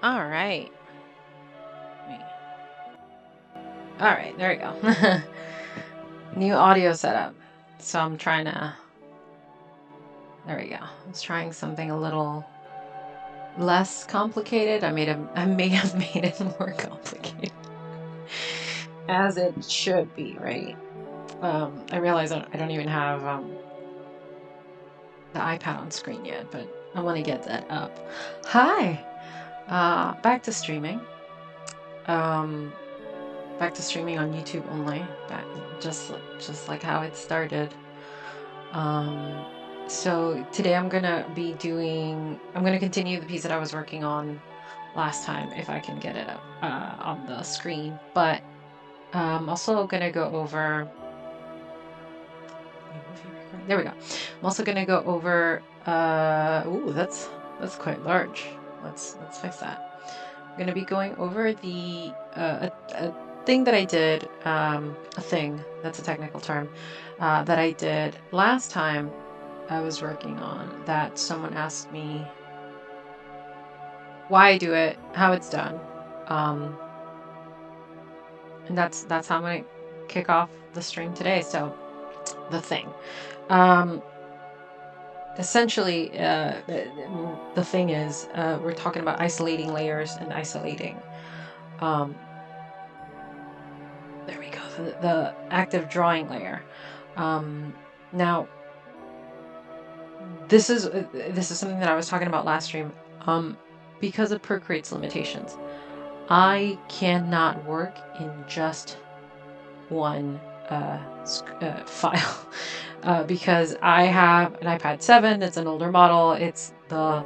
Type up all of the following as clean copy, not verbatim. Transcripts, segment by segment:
All right. All right, there we go. New audio setup. So I'm trying to. There we go. I was trying something a little less complicated. I may have made it more complicated, as it should be, right? I realize I don't even have the iPad on screen yet, but I want to get that up. Hi, back to streaming. Um, Back to streaming on YouTube only. Back, just like how it started. So today I'm gonna continue the piece that I was working on last time, if I can get it up on the screen. But I'm also gonna go over. There we go. I'm also gonna go over. Ooh, that's quite large. Let's fix that. I'm gonna be going over the a thing that I did. A thing, that's a technical term, that I did last time I was working on, that someone asked me why I do it, how it's done. And that's how I'm gonna kick off the stream today. So the thing. Essentially, the thing is, we're talking about isolating layers and isolating. There we go. The active drawing layer. Now, this is something that I was talking about last stream. Because of Procreate's limitations, I cannot work in just one file because I have an iPad 7. It's an older model. It's the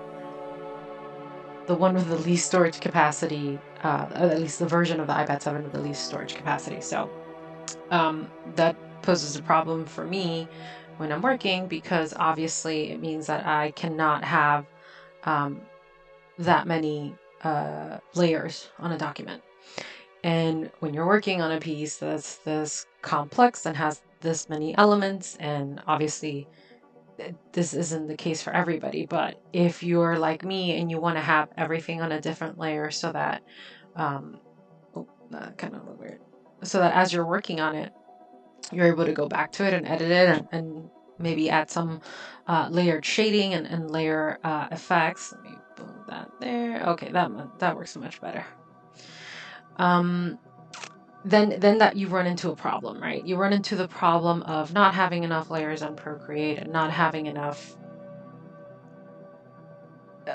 one with the least storage capacity, at least the version of the iPad 7 with the least storage capacity. So that poses a problem for me when I'm working, because obviously it means that I cannot have that many layers on a document. And when you're working on a piece that's this complex and has this many elements, and obviously this isn't the case for everybody, but if you're like me and you want to have everything on a different layer so that, oh, that kind of looked weird, so that as you're working on it, you're able to go back to it and edit it and maybe add some layered shading and layer effects. Let me boom that there. Okay, that works much better. Then that you run into a problem, right? You run into the problem of not having enough layers on Procreate and not having enough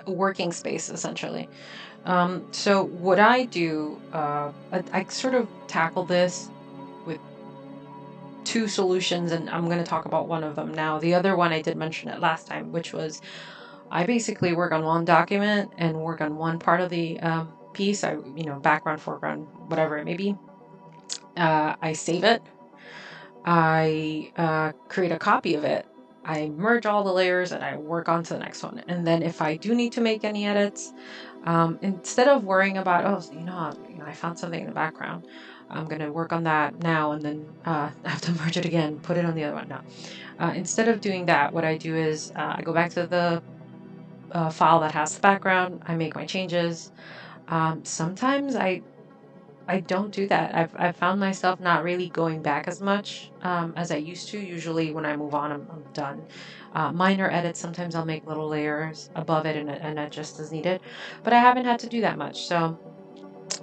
working space, essentially. So what I do, I sort of tackle this with two solutions, and I'm going to talk about one of them now. The other one I did mention it last time, which was I basically work on one document and work on one part of the piece. Background, foreground, whatever it may be. I save it. I create a copy of it. I merge all the layers and I work on to the next one. And then if I do need to make any edits, instead of worrying about, I found something in the background, I'm going to work on that now and then I have to merge it again, put it on the other one. No. Instead of doing that, what I do is I go back to the file that has the background, I make my changes. Sometimes I don't do that. I've found myself not really going back as much as I used to. Usually when I move on, I'm done. Minor edits, sometimes I'll make little layers above it and adjust as needed, but I haven't had to do that much. So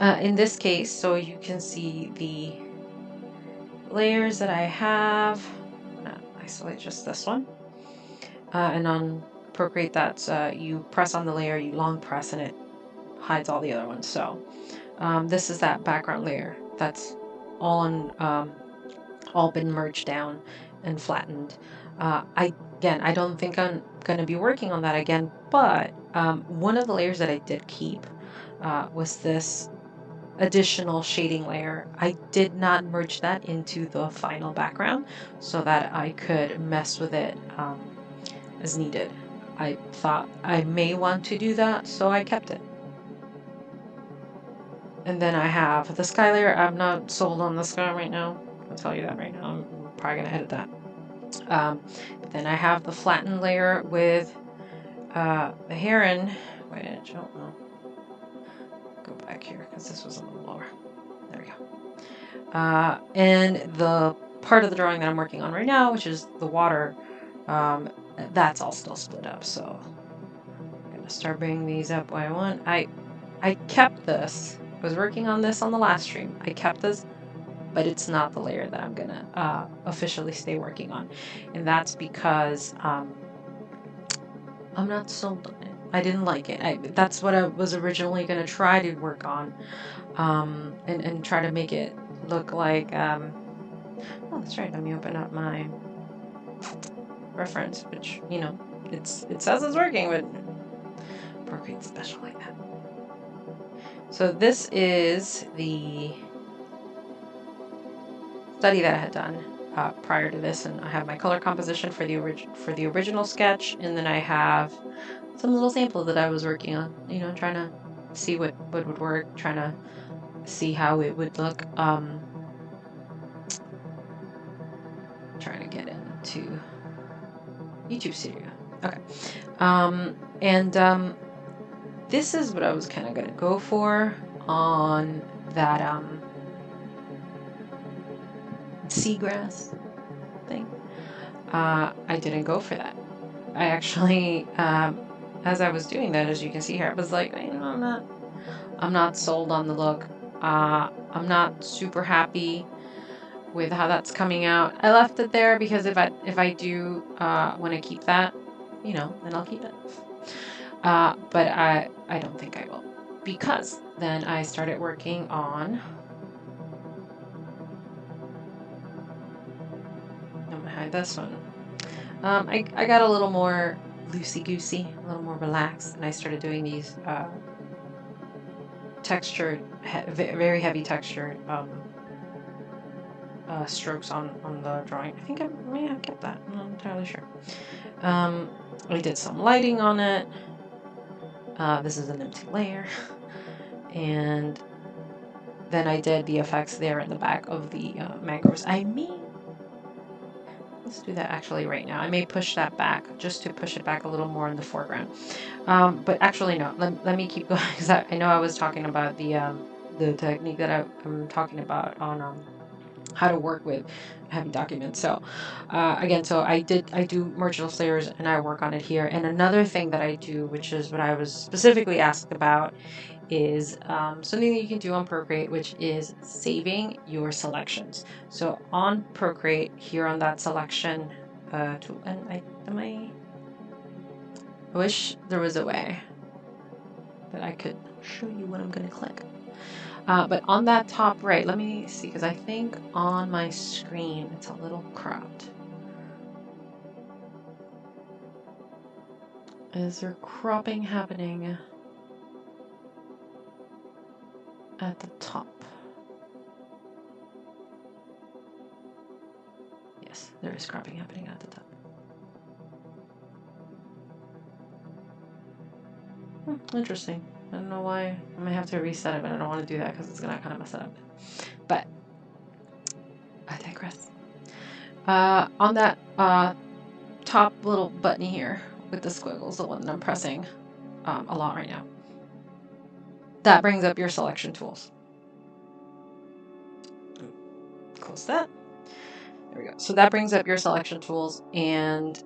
in this case, so you can see the layers that I have. I'm gonna isolate just this one. And on Procreate, that's you press on the layer, you long press, and it hides all the other ones. So this is that background layer that's all been merged down and flattened. I don't think I'm going to be working on that again, but one of the layers that I did keep was this additional shading layer. I did not merge that into the final background so that I could mess with it as needed. I thought I may want to do that, so I kept it. And then I have the sky layer. I'm not sold on the sky right now. I'll tell you that right now. I'm probably going to edit that. Then I have the flattened layer with the heron. Wait, I don't know. back here because this was a little lower. There we go. And the part of the drawing that I'm working on right now, which is the water, that's all still split up. So I'm gonna start bringing these up by one. I kept this. I was working on this on the last stream. I kept this, but it's not the layer that I'm gonna officially stay working on, and that's because I'm not sold on it. I didn't like it. That's what I was originally gonna try to work on, and try to make it look like. Oh, that's right. Let me open up my reference, which it says it's working, but Procreate's special like that. So this is the study that I had done prior to this, and I have my color composition for the original sketch, and then I have some little samples that I was working on. Trying to see what would work, trying to see how it would look. Trying to get into YouTube Studio. Okay. This is what I was kind of gonna go for on that seagrass thing. I didn't go for that. I actually, as I was doing that, as you can see here, I was like, I'm not sold on the look. I'm not super happy with how that's coming out. I left it there because if I do want to keep that, then I'll keep it. But I don't think I will, because then I started working on. I'm gonna hide this one. I got a little more loosey-goosey, a little more relaxed, and I started doing these textured, very heavy textured strokes on the drawing. I think I may have kept that. I'm not entirely sure. I did some lighting on it. This is an empty layer. And then I did the effects there in the back of the mangroves. Let's do that actually right now. I may push that back just to push it back a little more in the foreground. But actually, no. Let me keep going, because I know I was talking about the technique that I'm talking about on how to work with heavy documents. So again, so I do merge those layers and I work on it here. And another thing that I do, which is what I was specifically asked about, is something that you can do on Procreate, which is saving your selections. So on Procreate, here on that selection tool, and I wish there was a way that I could show you what I'm going to click. But on that top right, let me see, because I think on my screen it's a little cropped. Is there cropping happening at the top? Yes, there is cropping happening at the top. Interesting. I don't know why. I might have to reset it, but I don't want to do that because it's going to kind of mess it up. But I digress. On that top little button here with the squiggles, the one that I'm pressing a lot right now, that brings up your selection tools. Close that. There we go. So that brings up your selection tools, and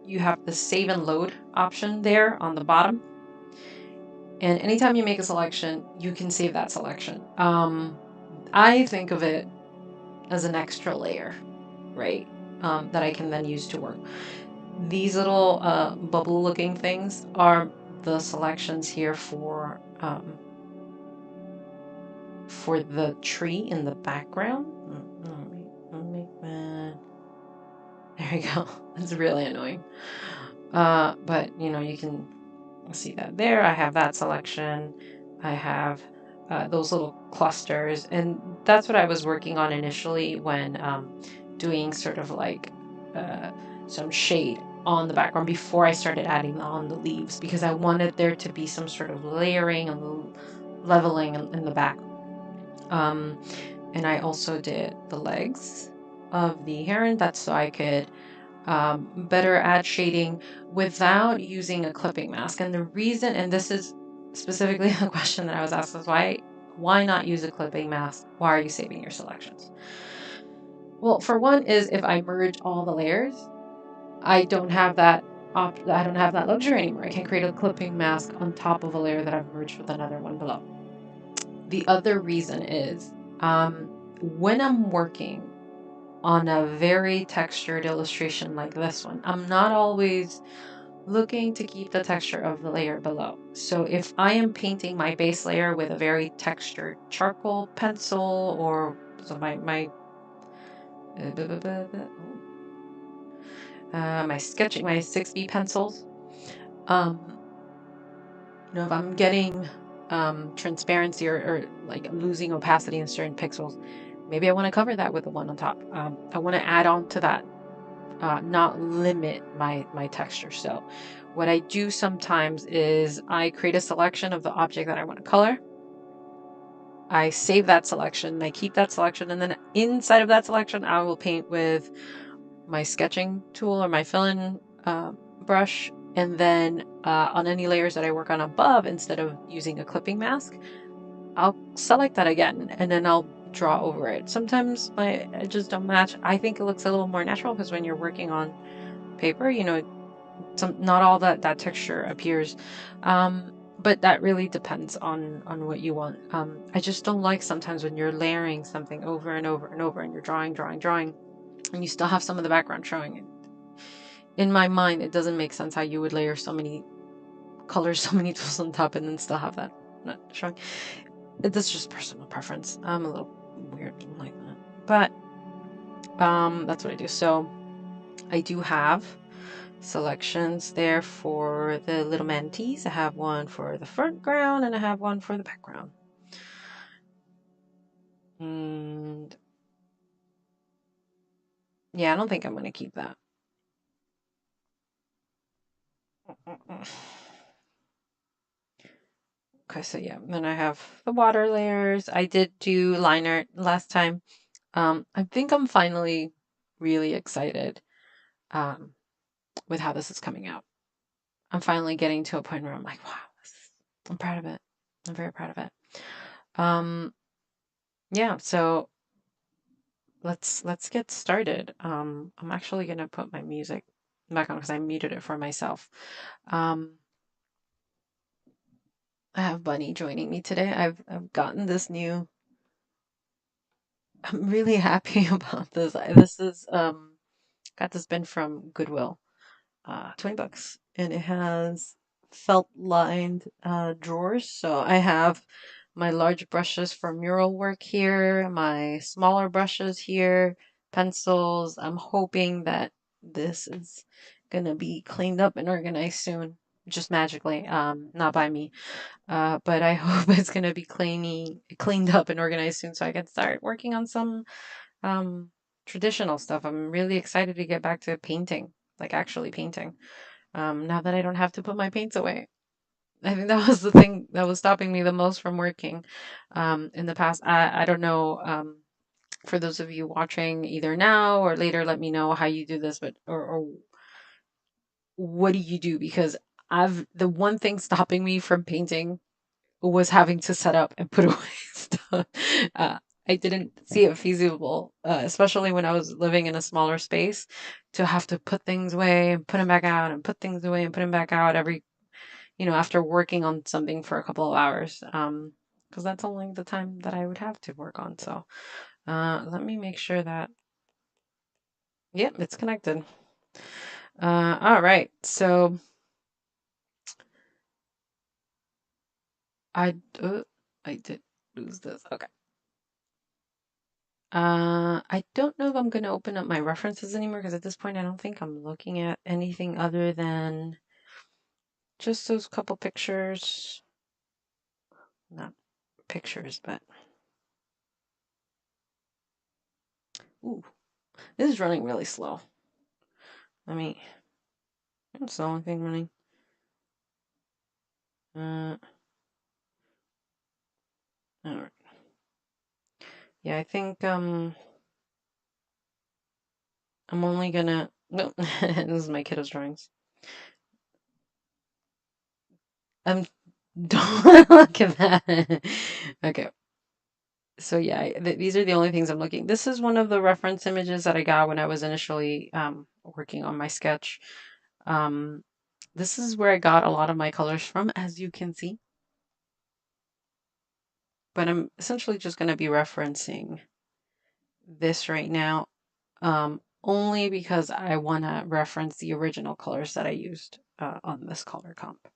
you have the save and load option there on the bottom. And anytime you make a selection, you can save that selection. I think of it as an extra layer, right? That I can then use to work. These little bubble looking things are the selections here for the tree in the background. There we go. It's really annoying. But you can see that there. I have that selection. I have those little clusters, and that's what I was working on initially when doing sort of like some shade on the background before I started adding on the leaves, because I wanted there to be some sort of layering and leveling in the back. And I also did the legs of the heron. That's so I could better add shading without using a clipping mask. And the reason, and this is specifically the question that I was asked was why not use a clipping mask? Why are you saving your selections? Well, for one is if I merge all the layers, I don't have that I don't have that luxury anymore. I can create a clipping mask on top of a layer that I've merged with another one below. The other reason is when I'm working on a very textured illustration like this one, I'm not always looking to keep the texture of the layer below. So if I am painting my base layer with a very textured charcoal pencil or so my sketching, my 6B pencils, if I'm getting transparency or like losing opacity in certain pixels, maybe I want to cover that with the one on top. I want to add on to that, not limit my texture. So what I do sometimes is I create a selection of the object that I want to color. I save that selection, I keep that selection, and then inside of that selection, I will paint with my sketching tool or my fill-in brush. And then on any layers that I work on above, instead of using a clipping mask, I'll select that again and then I'll draw over it. Sometimes my edges don't match. I think it looks a little more natural because when you're working on paper, not all that texture appears. But that really depends on what you want. I just don't like sometimes when you're layering something over and over and over and you're drawing, and you still have some of the background showing. In my mind, it doesn't make sense how you would layer so many colors, so many tools on top, and then still have that not showing. That's just personal preference. I'm a little weird like that, but that's what I do. So I do have selections there for the little manatees. I have one for the front ground and I have one for the background. And yeah, I don't think I'm going to keep that. Okay, so yeah, then I have the water layers. I did do liner last time. I think I'm finally really excited with how this is coming out. I'm finally getting to a point where I'm like, wow, I'm proud of it. I'm very proud of it. Yeah, so let's get started. I'm actually gonna put my music back on because I muted it for myself. I have Bunny joining me today. I've gotten this new. I'm really happy about this. This is got this bin from Goodwill, $20, and it has felt lined drawers. So I have my large brushes for mural work here, my smaller brushes here, pencils. I'm hoping that this is gonna be cleaned up and organized soon, just magically, not by me. But I hope it's gonna be cleaned up and organized soon so I can start working on some traditional stuff. I'm really excited to get back to painting, like actually painting. Now that I don't have to put my paints away. I think that was the thing that was stopping me the most from working in the past. I don't know. For those of you watching either now or later, let me know how you do this, but or what do you do? Because the one thing stopping me from painting was having to set up and put away stuff. Uh, I didn't see it feasible, especially when I was living in a smaller space, to have to put things away and put them back out and put things away and put them back out after working on something for a couple of hours. Because that's only the time that I would have to work on. So let me make sure that, yep, it's connected. All right. So I did lose this. Okay. I don't know if I'm going to open up my references anymore because at this point I don't think I'm looking at anything other than just those couple pictures. Not pictures, but ooh, this is running really slow. It's the only thing running. All right. Yeah, I think I'm only gonna no. This is my kiddo's drawings. Don't look at that. Okay. So yeah, these are the only things I'm looking. This is one of the reference images that I got when I was initially working on my sketch. Um, this is where I got a lot of my colors from, as you can see. But I'm essentially just going to be referencing this right now, only because I want to reference the original colors that I used on this color comp,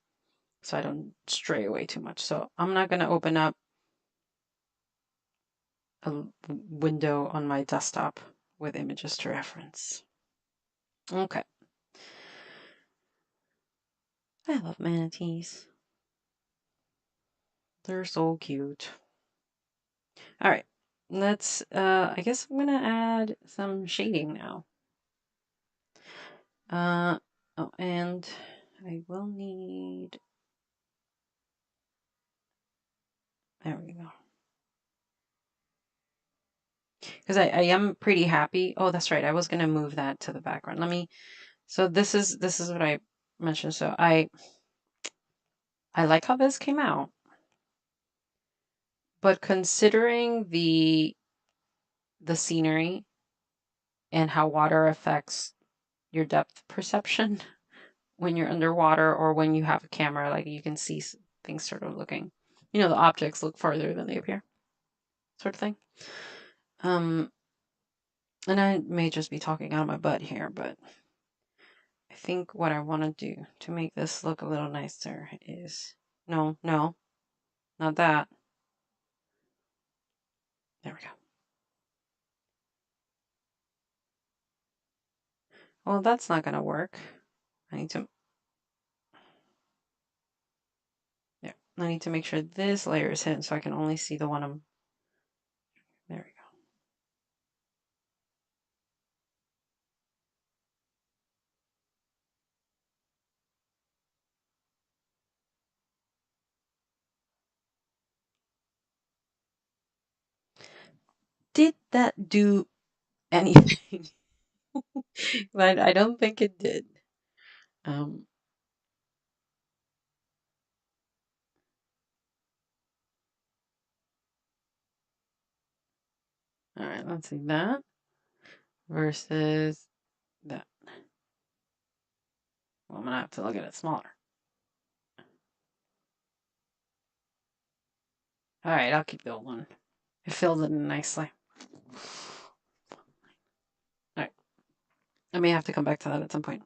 so I don't stray away too much. So I'm not going to open up a window on my desktop with images to reference. Okay. I love manatees. They're so cute. All right. Let's, I guess I'm gonna add some shading now. Oh, and I will need, there we go. Because I am pretty happy. Oh, that's right. I was gonna move that to the background. So this is what I mentioned. So I like how this came out, but considering the scenery and how water affects your depth perception when you're underwater or when you have a camera, like you can see things sort of looking, the objects look farther than they appear, sort of thing. And I may just be talking out of my butt here, but I think what I want to do to make this look a little nicer is, no, not that. There we go. Well, that's not going to work. I need to, yeah, I need to make sure this layer is hidden so I can only see the one I'm, there we go. Did that do anything? But I don't think it did. Um, all right, let's see that versus that. Well, I'm gonna have to look at it smaller. All right, I'll keep the old one. It filled it in nicely. All right, I may have to come back to that at some point.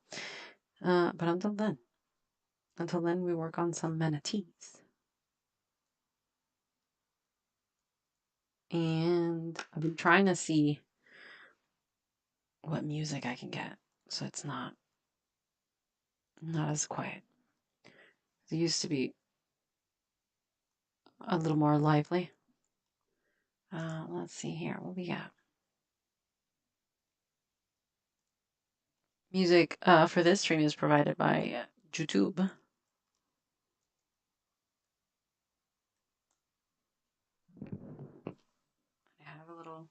But until then, we work on some manatees. And I've been trying to see what music I can get so it's not as quiet. It used to be a little more lively. Let's see here. What we got? Music for this stream is provided by YouTube. I have a little.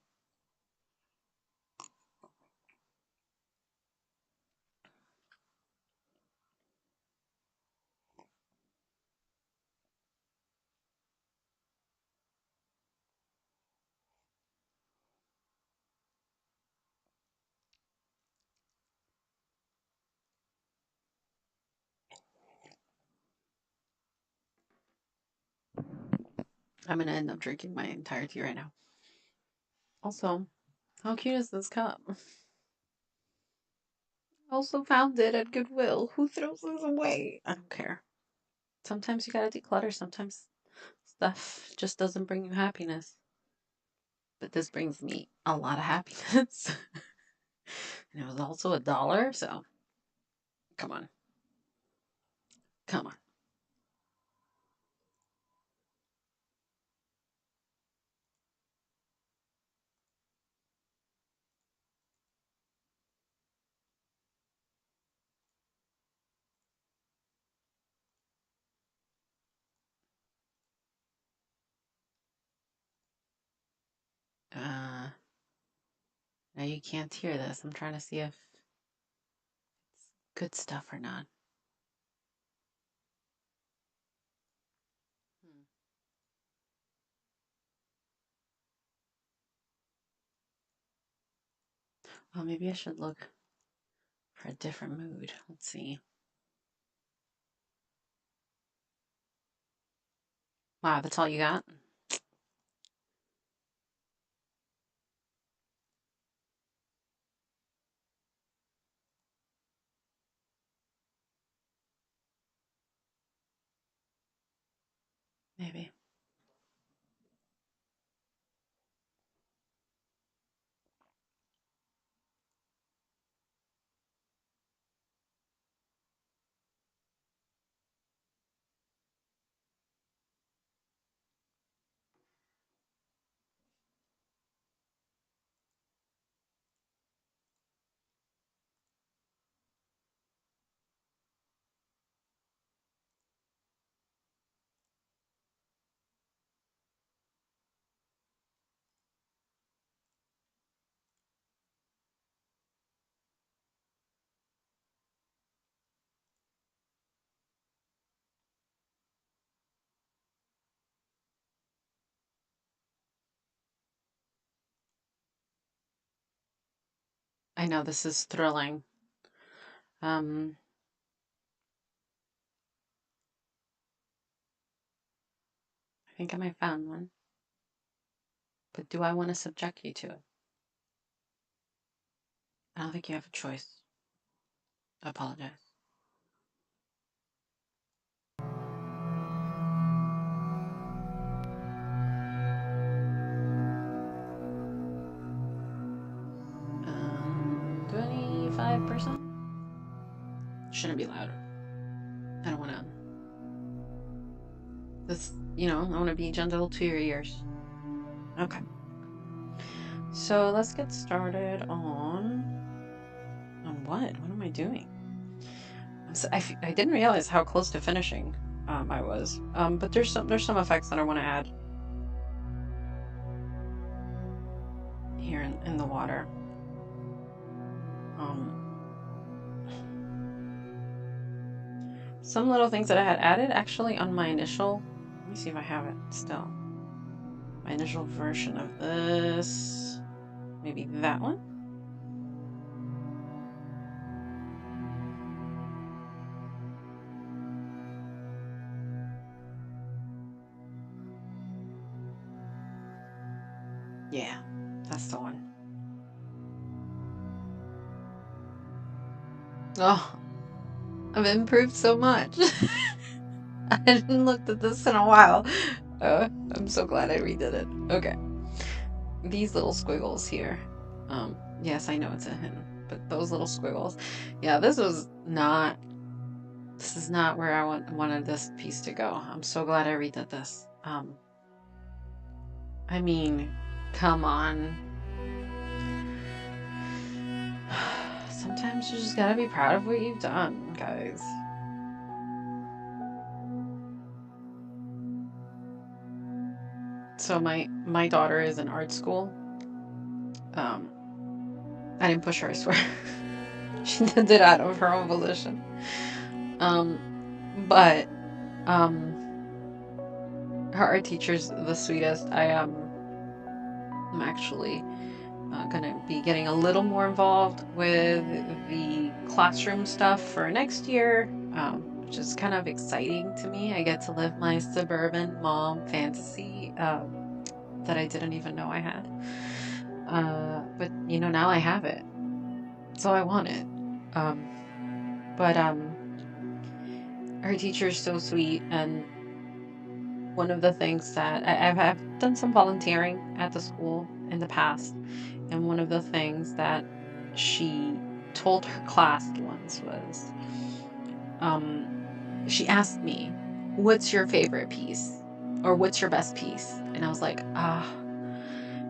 I'm gonna end up drinking my entire tea right now. Also, how cute is this cup? Also found it at Goodwill. Who throws this away? I don't care. Sometimes you gotta declutter. Sometimes stuff just doesn't bring you happiness. But this brings me a lot of happiness. And it was also $1, so come on. Come on. Now you can't hear this. I'm trying to see if it's good stuff or not. Well, maybe I should look for a different mood. Let's see. Wow, that's all you got? Maybe. I know this is thrilling. I think I might found one. But do I want to subject you to it? I don't think you have a choice. I apologize. Um, 25%? Shouldn't be louder. I don't want to. This, I want to be gentle to your ears. Okay. So let's get started on what? What am I doing? I didn't realize how close to finishing I was. But there's some effects that I want to add here in the water. Some little things that I had added actually on my initial. Let me see if I have it still. My initial version of this. Maybe that one. Yeah, that's the one. Oh, I've improved so much. I hadn't looked at this in a while. I'm so glad I redid it. Okay. These little squiggles here. Yes, I know it's a hint, but those little squiggles. Yeah, this is not where I wanted this piece to go. I'm so glad I redid this. I mean, come on. Sometimes you just gotta be proud of what you've done, guys. So my daughter is in art school. I didn't push her, I swear. She did it out of her own volition. But her art teacher's the sweetest. I'm actually gonna be getting a little more involved with the classroom stuff for next year, which is kind of exciting to me. I get to live my suburban mom fantasy that I didn't even know I had. But now I have it, so I want it. But her teacher is so sweet, and one of the things that I've done some volunteering at the school in the past, and one of the things that she told her class once was, she asked me, "What's your favorite piece? Or what's your best piece?" And I was like,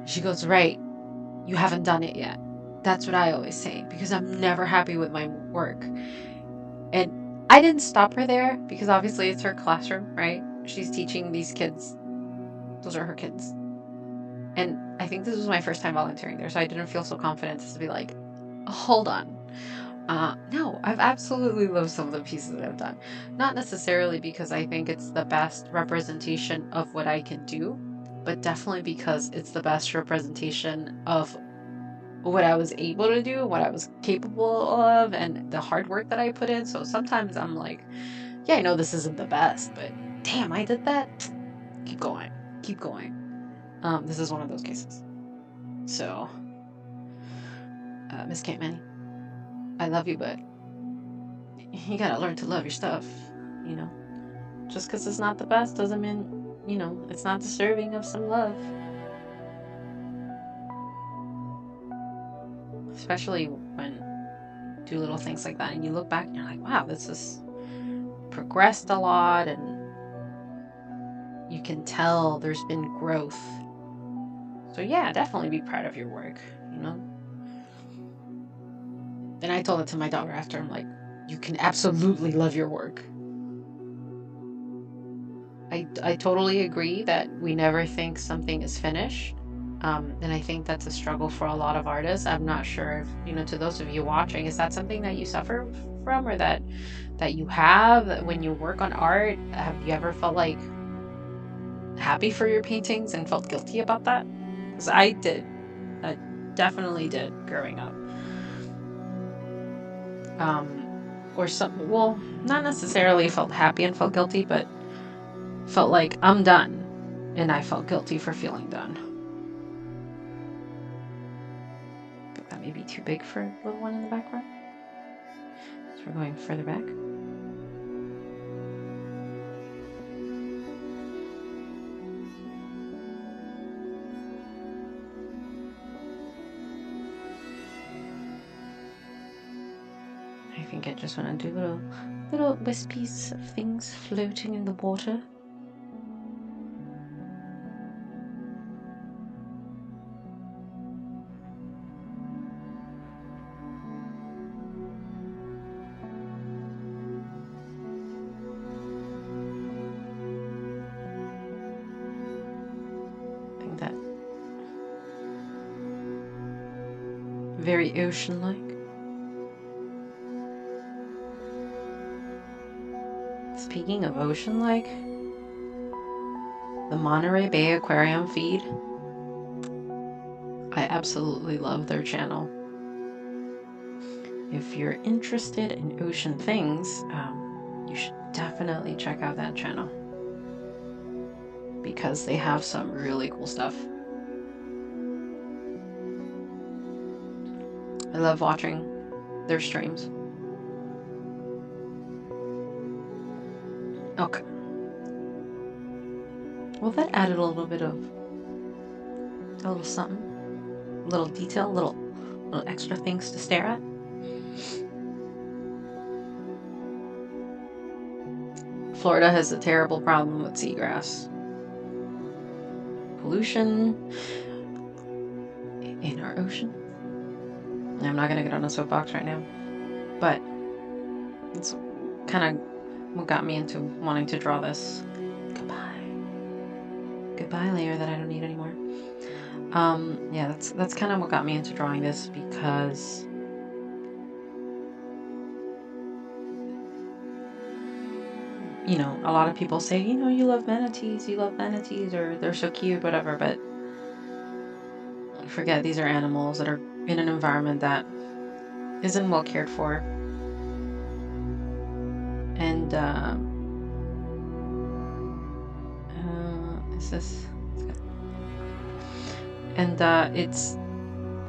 She goes, "Right, you haven't done it yet." That's what I always say, because I'm never happy with my work. And I didn't stop her there, because obviously it's her classroom, right? She's teaching these kids. Those are her kids. And I think this was my first time volunteering there, so I didn't feel so confident to be like, hold on. No, I've absolutely loved some of the pieces that I've done. Not necessarily because I think it's the best representation of what I can do, but definitely because it's the best representation of what I was able to do, what I was capable of, and the hard work that I put in. So sometimes I'm like, yeah, I know this isn't the best, but damn, I did that. Keep going, keep going. This is one of those cases. So, Miss Caitman, I love you, but you gotta learn to love your stuff, you know? Just because it's not the best doesn't mean, you know, it's not deserving of some love. Especially when you do little things like that and you look back and you're like, wow, this has progressed a lot, and you can tell there's been growth. So yeah, definitely be proud of your work, you know? And I told it to my daughter after, I'm like, you can absolutely love your work. I totally agree that we never think something is finished. And I think that's a struggle for a lot of artists. I'm not sure if, you know, to those of you watching, is that something that you suffer from, or that you have when you work on art? Have you ever felt like happy for your paintings and felt guilty about that? Because I did. I definitely did growing up. Or some, well, not necessarily felt happy and felt guilty, but felt like I'm done, and I felt guilty for feeling done. But that may be too big for a little one in the background. So we're going further back. I think I just want to do little wispies of things floating in the water. I think that very ocean-like. Speaking of ocean-like, the Monterey Bay Aquarium feed, I absolutely love their channel. If you're interested in ocean things, you should definitely check out that channel, because they have some really cool stuff. I love watching their streams. Okay. Well, that added a little bit of a little something, a little detail, little extra things to stare at. Florida has a terrible problem with seagrass. Pollution in our ocean. I'm not going to get on a soapbox right now, but it's kind of what got me into wanting to draw this. Goodbye layer that I don't need anymore. Yeah, that's kind of what got me into drawing this, because you know, a lot of people say, you know, you love manatees, or they're so cute, whatever, but forget these are animals that are in an environment that isn't well cared for. And is this? And it's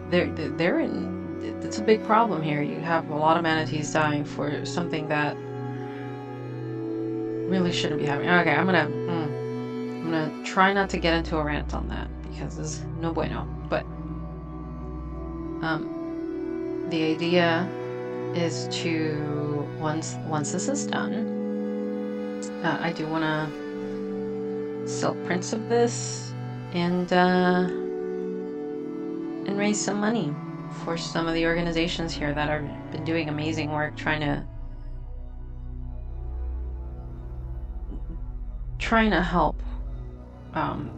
they're in. It's a big problem here. You have a lot of manatees dying for something that really shouldn't be happening. Okay, I'm gonna try not to get into a rant on that, because it's no bueno. But the idea is to once this is done, I do want to sell prints of this and raise some money for some of the organizations here that have been doing amazing work trying to help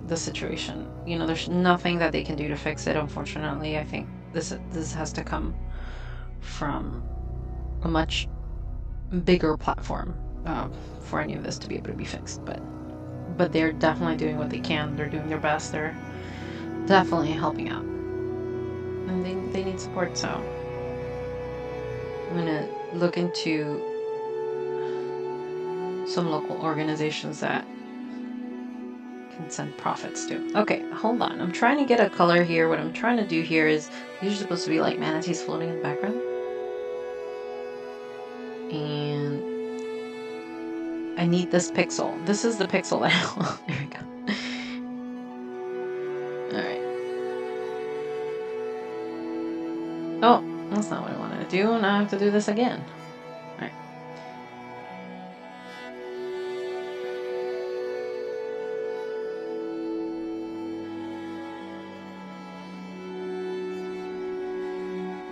the situation. You know, there's nothing that they can do to fix it, unfortunately. I think this has to come from a much bigger platform for any of this to be able to be fixed. But they're definitely doing what they can. They're doing their best. They're definitely helping out. and they need support, so I'm gonna look into some local organizations that can send profits to. Okay, hold on. I'm trying to get a color here. What I'm trying to do here is these are supposed to be like manatees floating in the background. And I need this pixel. This is the pixel that I want. There we go. Alright. Oh, that's not what I wanted to do, and I have to do this again. Alright.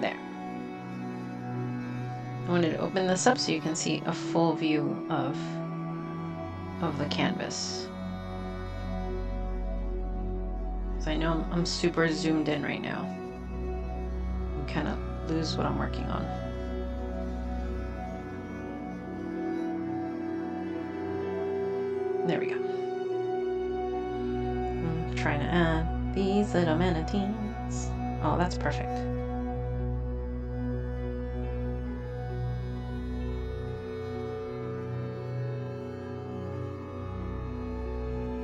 There. I wanted to open this up so you can see a full view of the canvas. So I know I'm super zoomed in right now. I kind of lose what I'm working on. There we go. I'm trying to add these little manatees. Oh, that's perfect.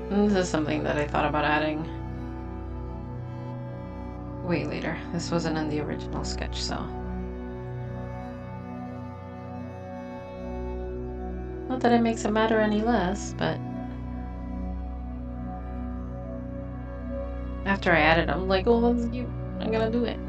This is something that I thought about adding way later. This wasn't in the original sketch, so. Not that it makes it matter any less, but after I added it, I'm like, oh, that's cute. I'm gonna do it.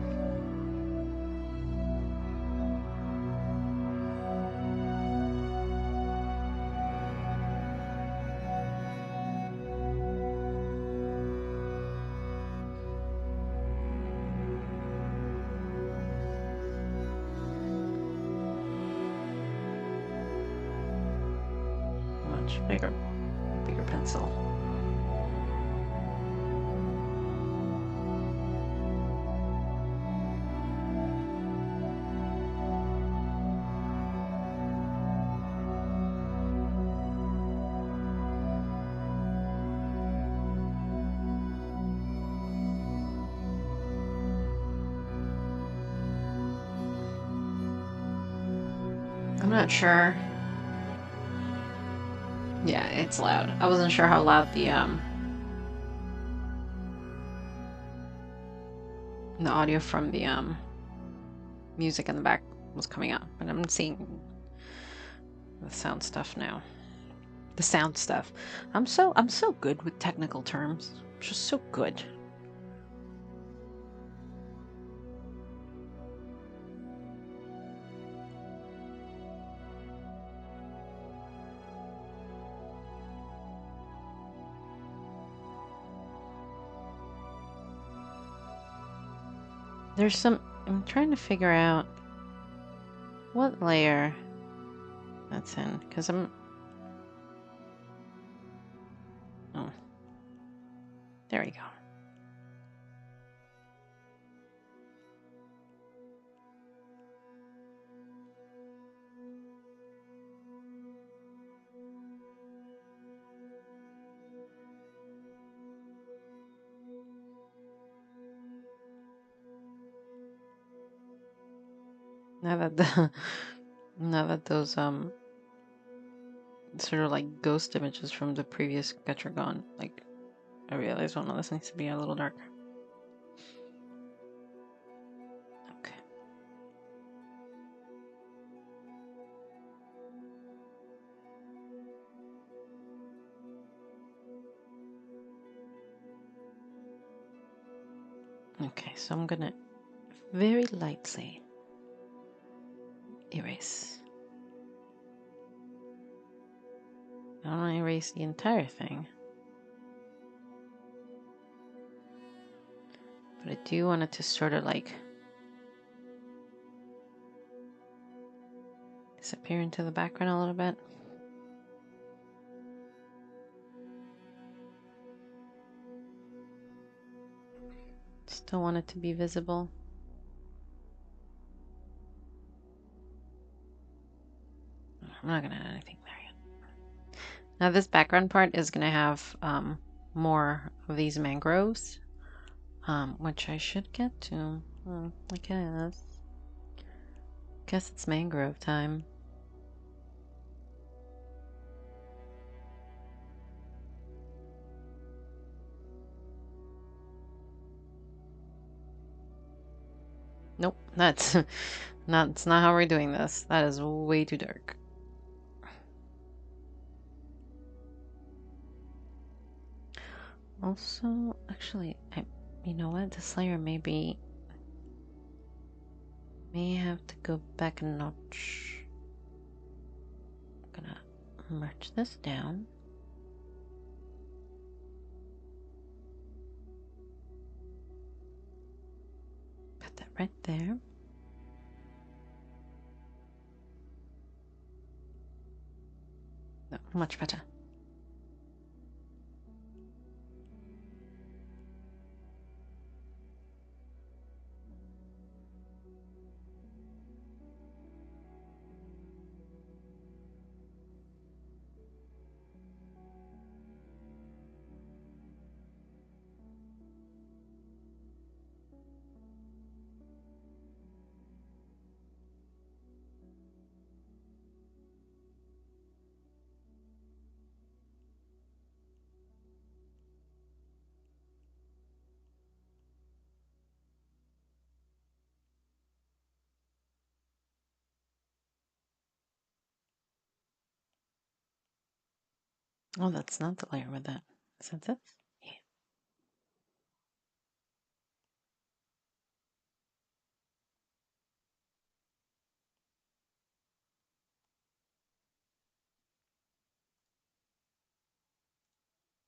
Much bigger pencil. I'm not sure. Yeah, it's loud. I wasn't sure how loud the audio from the music in the back was coming out, but I'm seeing the sound stuff now. The sound stuff. I'm so good with technical terms. Just so good. There's some, I'm trying to figure out what layer that's in, because oh, there we go. Now that those sort of like ghost images from the previous sketch are gone, like I realize, oh no, this needs to be a little darker. Okay. Okay, so I'm gonna very lightly erase. I don't want to erase the entire thing, but I do want it to sort of like disappear into the background a little bit. Still want it to be visible. I'm not gonna add anything there yet. Now this background part is gonna have more of these mangroves, which I should get to. I guess. Guess it's mangrove time. Nope, that's that's not how we're doing this. That is way too dark. Also, actually, you know what? This layer may have to go back a notch. I'm gonna merge this down. Put that right there. No, much better. Oh, that's not the layer with that. Is that this? Yeah.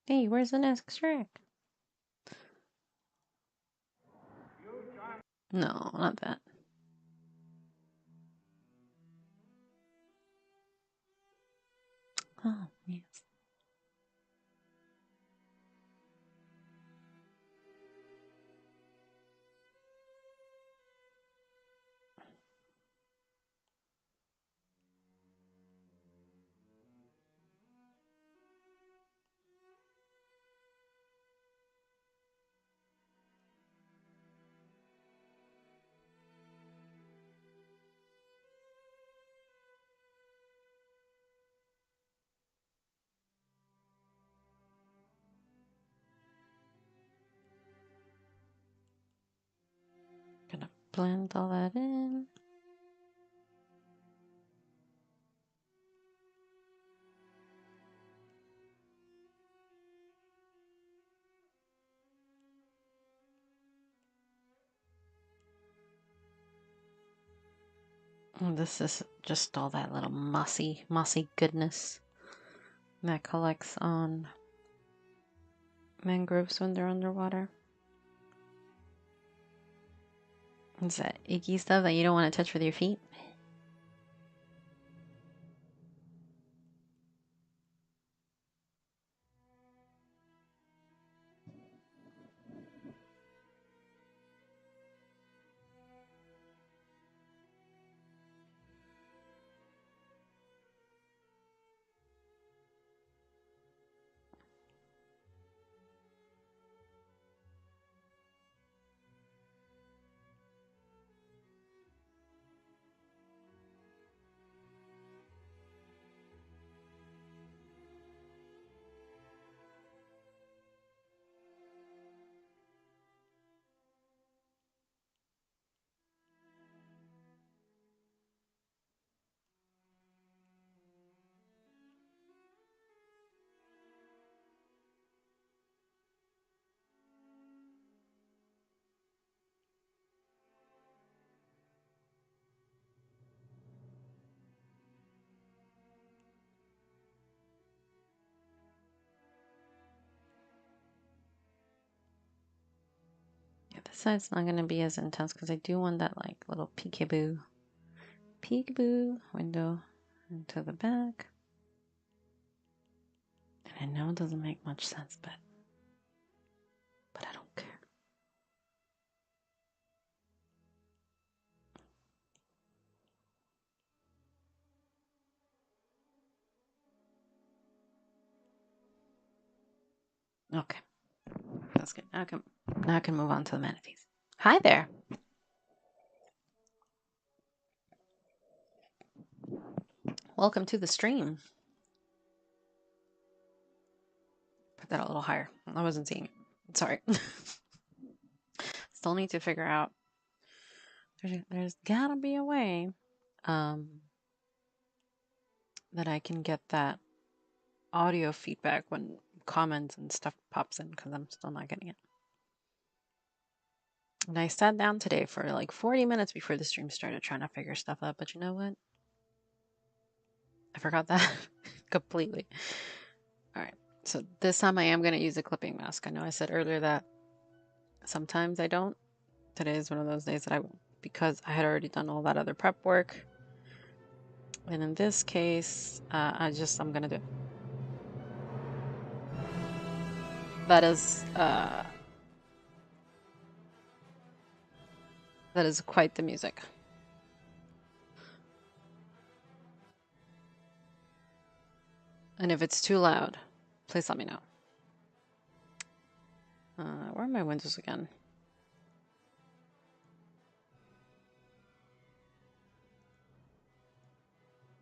Hey, where's the next track? No, not that. Oh, yes. Gonna blend all that in. This is just all that little mossy goodness that collects on mangroves when they're underwater. It's that icky stuff that you don't want to touch with your feet. Yeah, this side's not going to be as intense because I do want that like little peekaboo window into the back. And I know it doesn't make much sense, but I don't care. Okay, that's good. Now I can move on to the manatees. Hi there. Welcome to the stream. Put that a little higher. I wasn't seeing it. Sorry. Still need to figure out. There's gotta be a way that I can get that audio feedback when comments and stuff pops in, because I'm still not getting it. And I sat down today for like 40 minutes before the stream started trying to figure stuff out, but you know what? I forgot that completely. All right. So this time I am going to use a clipping mask. I know I said earlier that sometimes I don't. Today is one of those days that I won't, because I had already done all that other prep work. And in this case, I'm going to do it. That is quite the music. And if it's too loud, please let me know. Where are my windows again?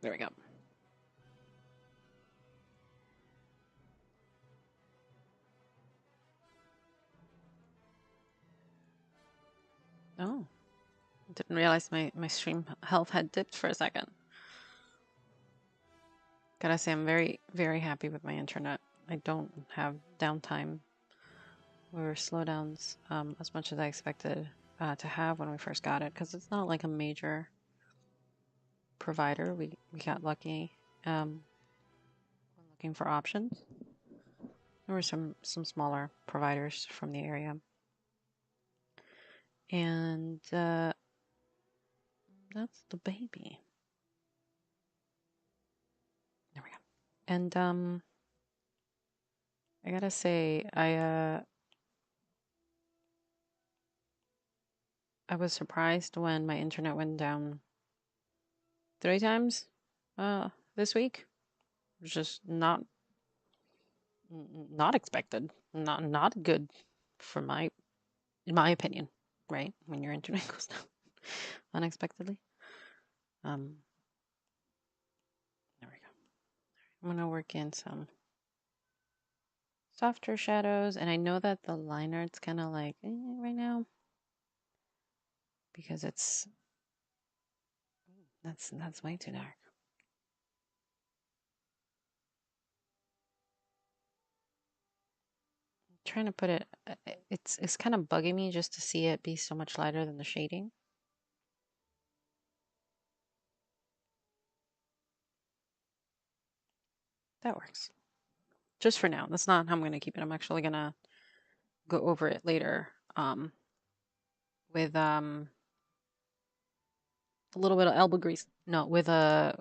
There we go. Oh, didn't realize my stream health had dipped for a second. Gotta say, I'm very, very happy with my internet. I don't have downtime or slowdowns as much as I expected to have when we first got it, because it's not like a major provider. We got lucky when looking for options. There were some smaller providers from the area, and that's the baby. There we go. And I gotta say, I was surprised when my internet went down 3 times this week. It was just not expected, not good for in my opinion, right? When your internet goes down unexpectedly. There we go. I'm gonna work in some softer shadows, and I know that the line art's kind of like right now because that's way too dark. I'm trying to put it. It's kind of bugging me just to see it be so much lighter than the shading. That works. Just for now. That's not how I'm going to keep it. I'm actually going to go over it later with a little bit of elbow grease. No, with I'm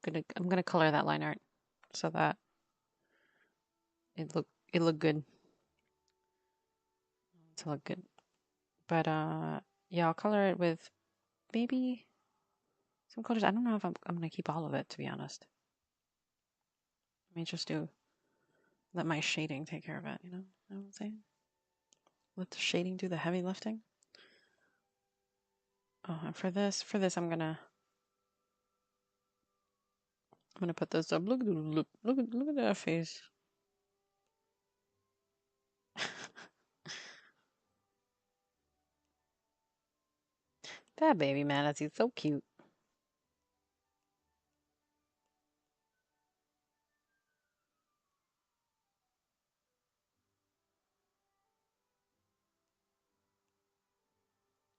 going to color that line art so that it look good. To look good. But yeah, I'll color it with maybe some colors. I don't know if I'm going to keep all of it, to be honest. Let me just let my shading take care of it, you know what I'm saying? Let the shading do the heavy lifting. Oh, and for this, I'm gonna put those up. Look at that face. That baby manatee, so cute.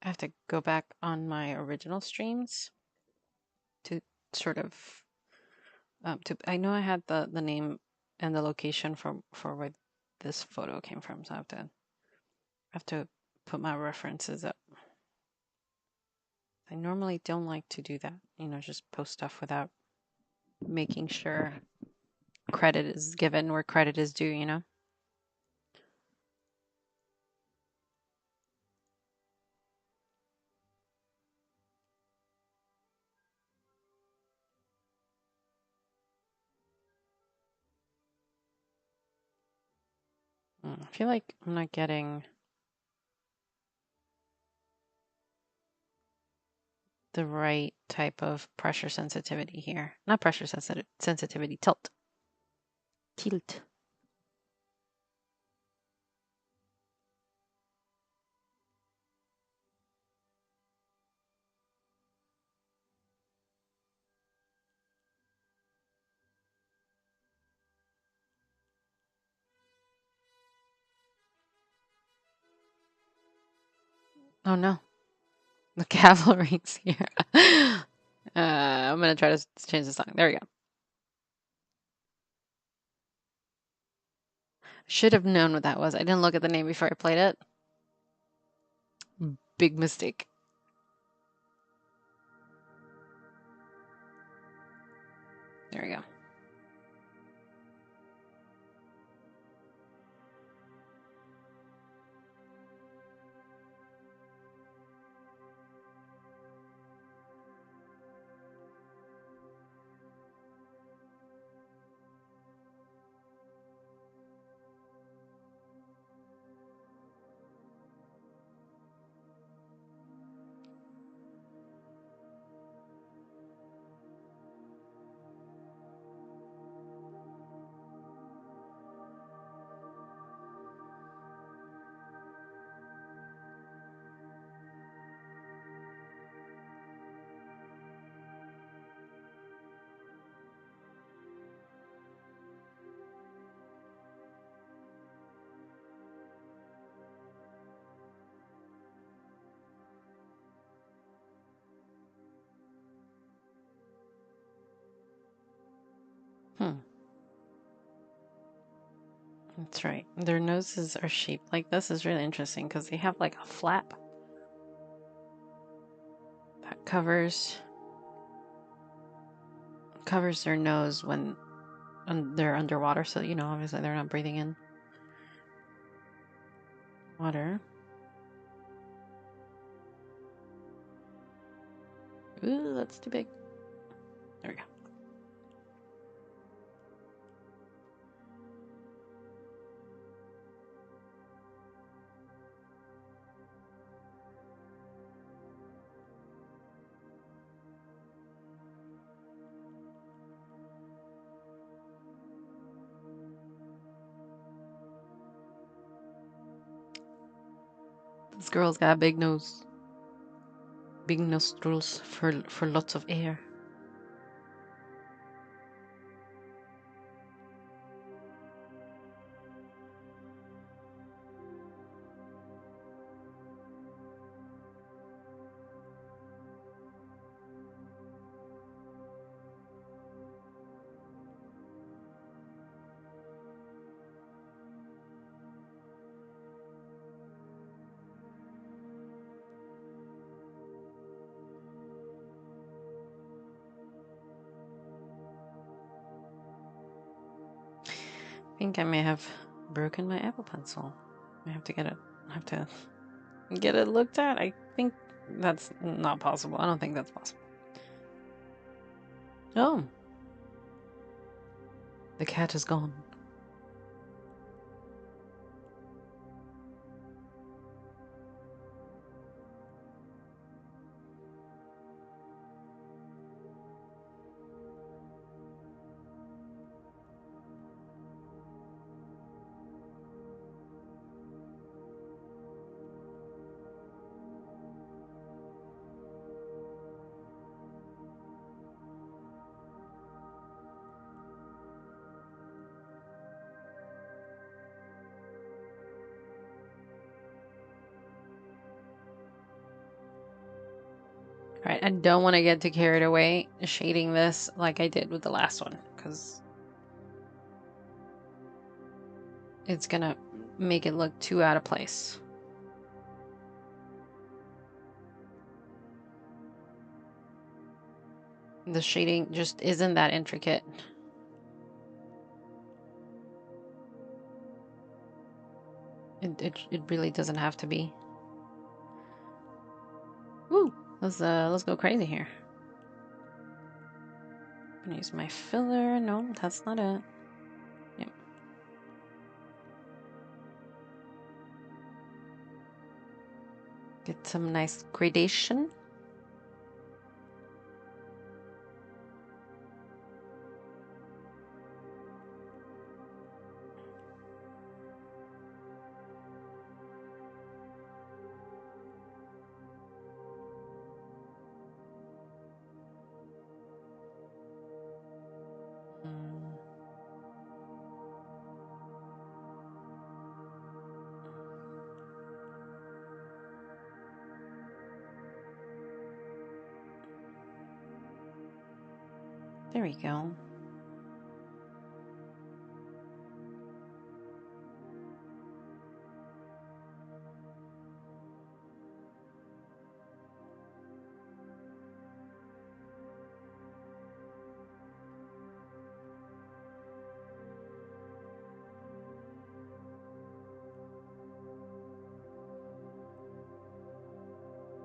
I have to go back on my original streams to sort of I know I had the name and the location for where this photo came from, so I have to put my references up. I normally don't like to do that, just post stuff without making sure credit is given where credit is due, I feel like I'm not getting the right type of pressure sensitivity here. Not pressure sensitivity, tilt. Tilt. Oh no, the cavalry's here. I'm gonna try to change the song. There we go. Should have known what that was. I didn't look at the name before I played it. Big mistake. There we go. That's right. Their noses are shaped like this is really interesting because they have like a flap that covers their nose when they're underwater. So, you know, obviously they're not breathing in water. Ooh, that's too big. There we go. This girl's got a big nose. Big nostrils for lots of air. I think I may have broken my Apple Pencil. I have to get it looked at. I think that's not possible. I don't think that's possible. Oh. The cat is gone. Right, I don't want to get too carried away shading this like I did with the last one, because it's gonna make it look too out of place. The shading just isn't that intricate. It really doesn't have to be. Woo! Let's go crazy here. I'm gonna use my filler. No, that's not it. Yep. Get some nice gradation. There we go.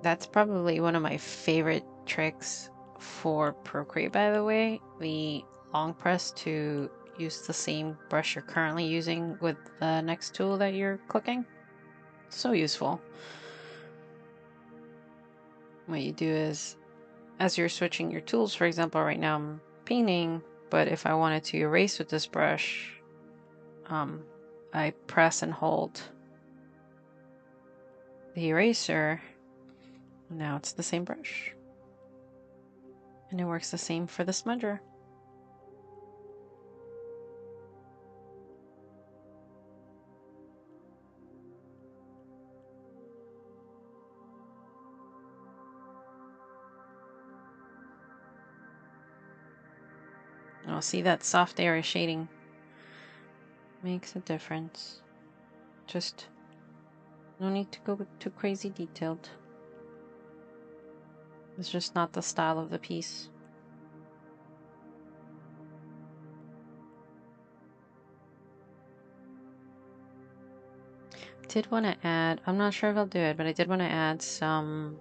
That's probably one of my favorite tricks for Procreate, by the way. The long press to use the same brush you're currently using with the next tool that you're clicking. So useful. What you do is, as you're switching your tools, for example, right now I'm painting, but if I wanted to erase with this brush, I press and hold the eraser. Now it's the same brush. And it works the same for the smudger. Oh, see that soft area shading makes a difference. Just no need to go too crazy detailed. It's just not the style of the piece. Did want to add, I'm not sure if I'll do it, but I did want to add some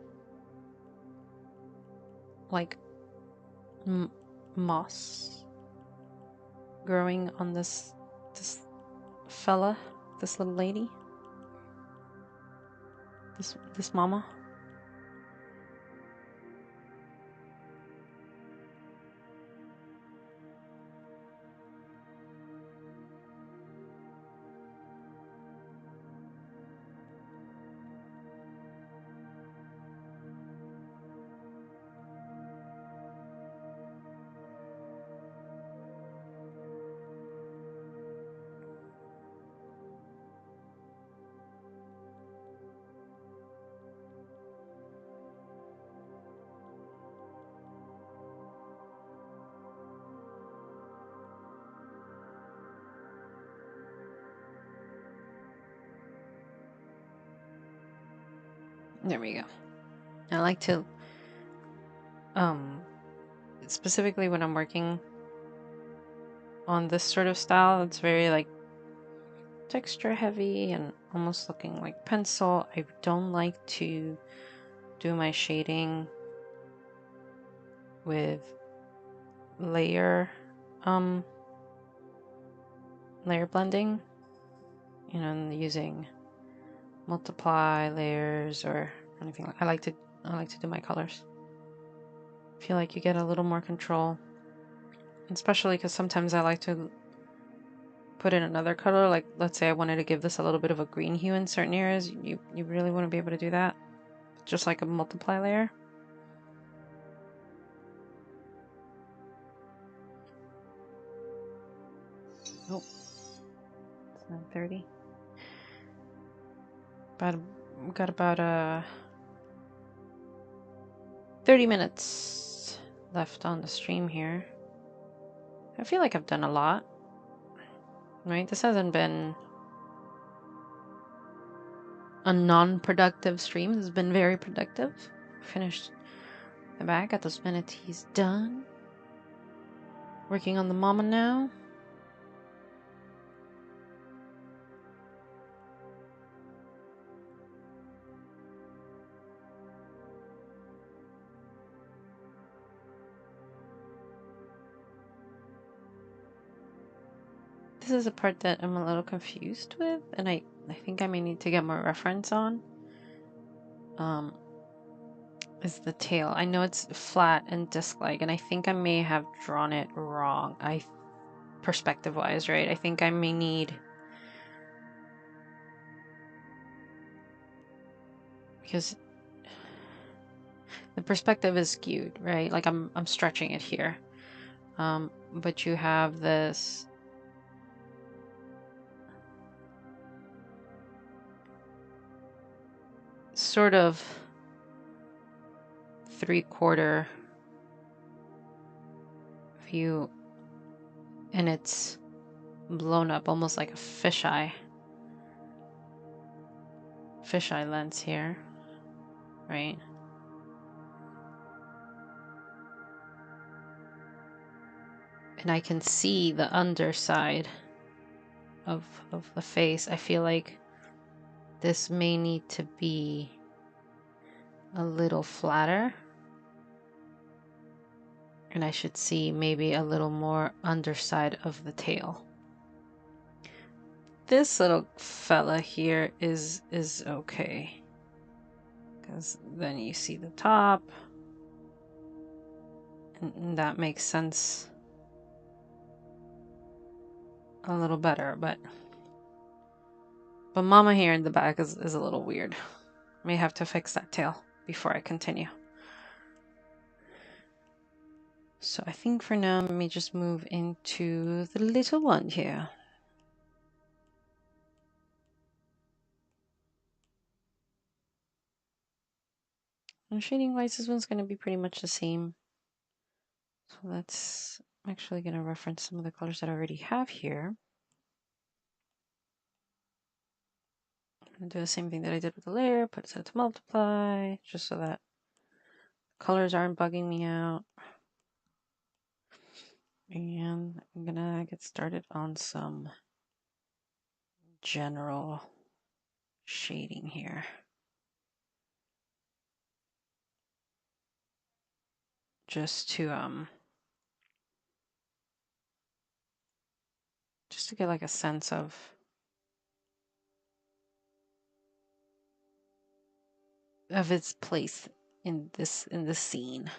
like moss growing on this fella, this little lady, this mama. There we go. I like to, specifically when I'm working on this sort of style, it's very like texture heavy and almost looking like pencil. I don't like to do my shading with layer blending, you know, using multiply layers or anything. I like to do my colors. I feel like you get a little more control, especially because sometimes I like to put in another color. Like, let's say I wanted to give this a little bit of a green hue in certain areas. You really want to be able to do that, just like a multiply layer. Oh, it's 9:30. Got about 30 minutes left on the stream here. I feel like I've done a lot, right? This hasn't been a non-productive stream. This has been very productive. Finished the back, got those manatees done. Working on the mama now. This is a part that I'm a little confused with, and I think I may need to get more reference on. Is the tail. I know it's flat and disc-like, and I think I may have drawn it wrong. Perspective-wise, right? I think I may need, because the perspective is skewed, right? Like I'm stretching it here. But you have this sort of 3/4 view, and it's blown up almost like a fisheye lens here, right? And I can see the underside of the face. I feel like this may need to be a little flatter, and I should see maybe a little more underside of the tail. This little fella here is okay, because then you see the top, and that makes sense a little better, but mama here in the back is a little weird. May have to fix that tail before I continue. So I think for now, let me just move into the little one here. And shading wise, this one's going to be pretty much the same. So that's I'm actually going to reference some of the colors that I already have here. And do the same thing that I did with the layer, put it set to multiply, just so that colors aren't bugging me out. And I'm gonna get started on some general shading here. Just to get like a sense of its place in this scene.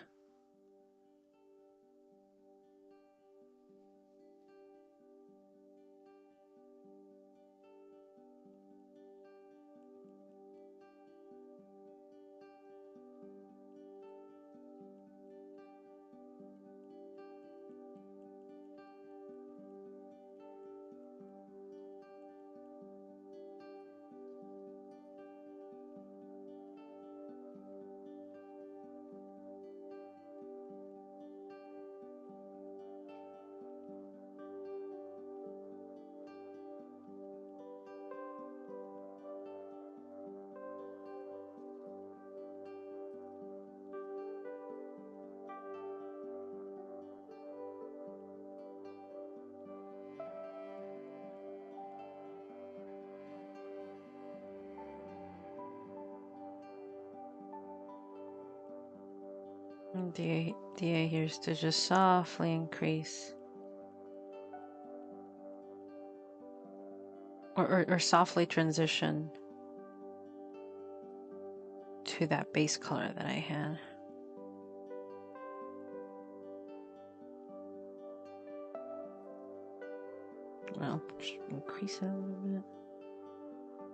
And the idea here is to just softly increase or softly transition to that base color that I had. Well, just increase it a little bit.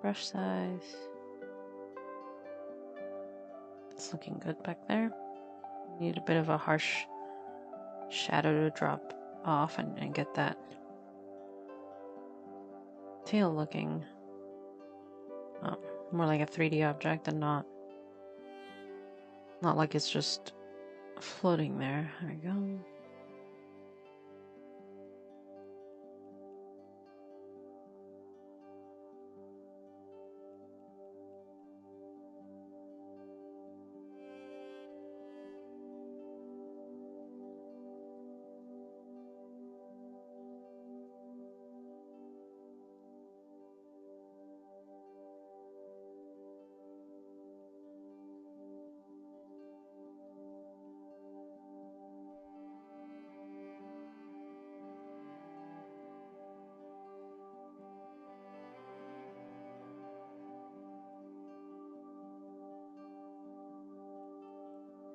Brush size. It's looking good back there. Need a bit of a harsh shadow to drop off and get that tail looking more like a 3D object and not like it's just floating there. There we go.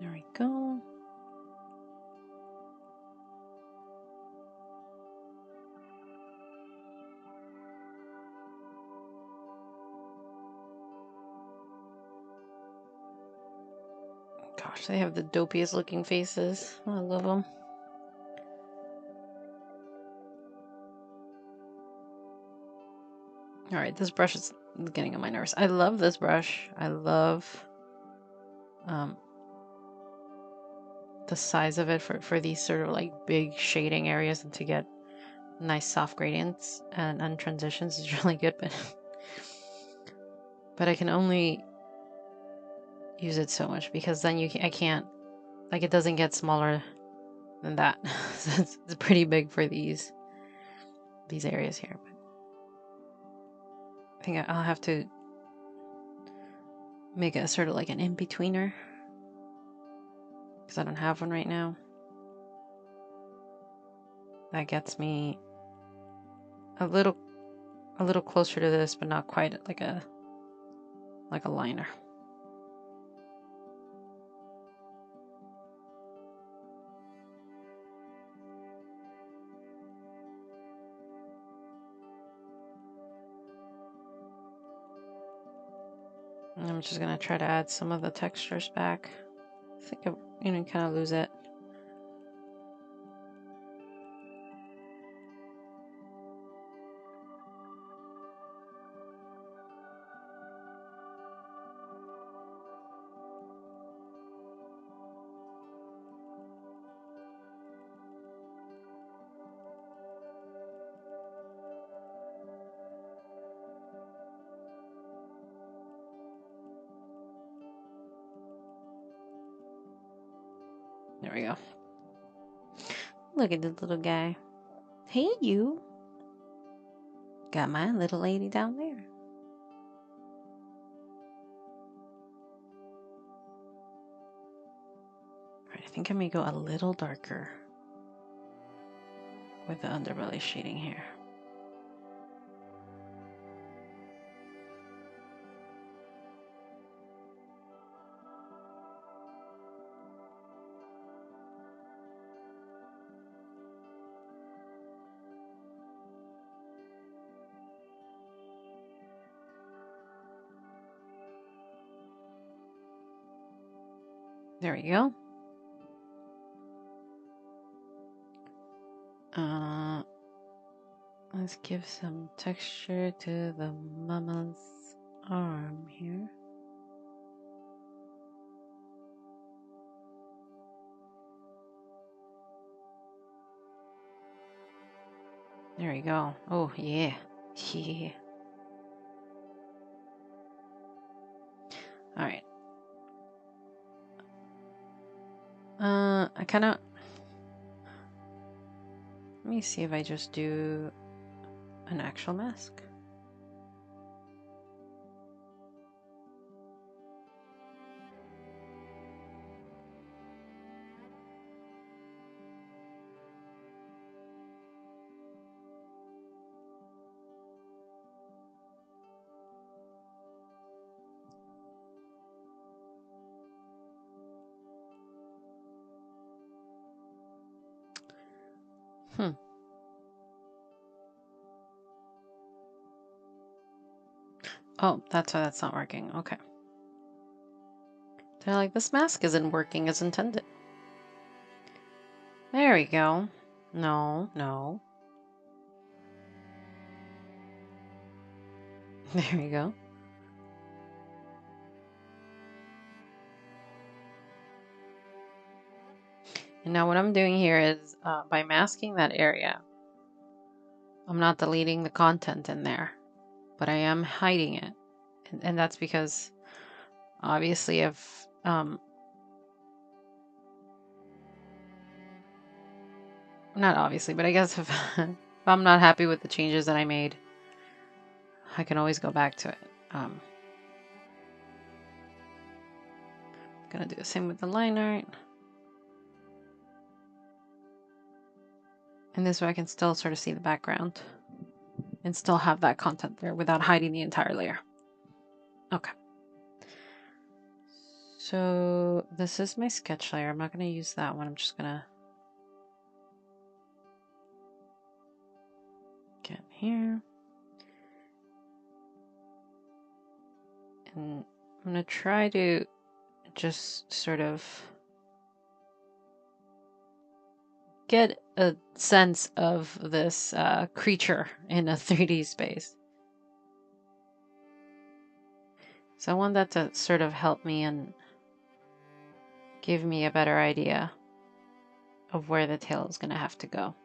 There we go. Gosh, they have the dopiest looking faces. I love them. Alright, this brush is getting on my nerves. I love this brush. I love the size of it for these sort of like big shading areas and to get nice soft gradients and transitions is really good, but I can only use it so much because then I can't, like, it doesn't get smaller than that. So it's pretty big for these areas here. But I think I'll have to make a sort of like an in-betweener because I don't have one right now. That gets me a little closer to this, but not quite like a liner. And I'm just gonna try to add some of the textures back. I think I kind of lose it. There we go. Look at this little guy. Hey, you. Got my little lady down there. Alright, I think I may go a little darker with the underbelly shading here. There we go. Let's give some texture to the mama's arm here. There we go. Oh, yeah. Yeah. Alright. I kind of... Let me see if I just do an actual mask. Oh, that's why that's not working. Okay. They're like, this mask isn't working as intended. There we go. No, no. There we go. And now what I'm doing here is, by masking that area, I'm not deleting the content in there, but I am hiding it. And that's because, obviously, if, not obviously, but I guess if, if I'm not happy with the changes that I made, I can always go back to it. I'm gonna do the same with the line art. And this way I can still sort of see the background and still have that content there without hiding the entire layer. Okay. So this is my sketch layer. I'm not going to use that one. I'm just going to get here. And I'm going to try to just sort of get a sense of this creature in a 3D space. So I want that to sort of help me and give me a better idea of where the tail is going to have to go.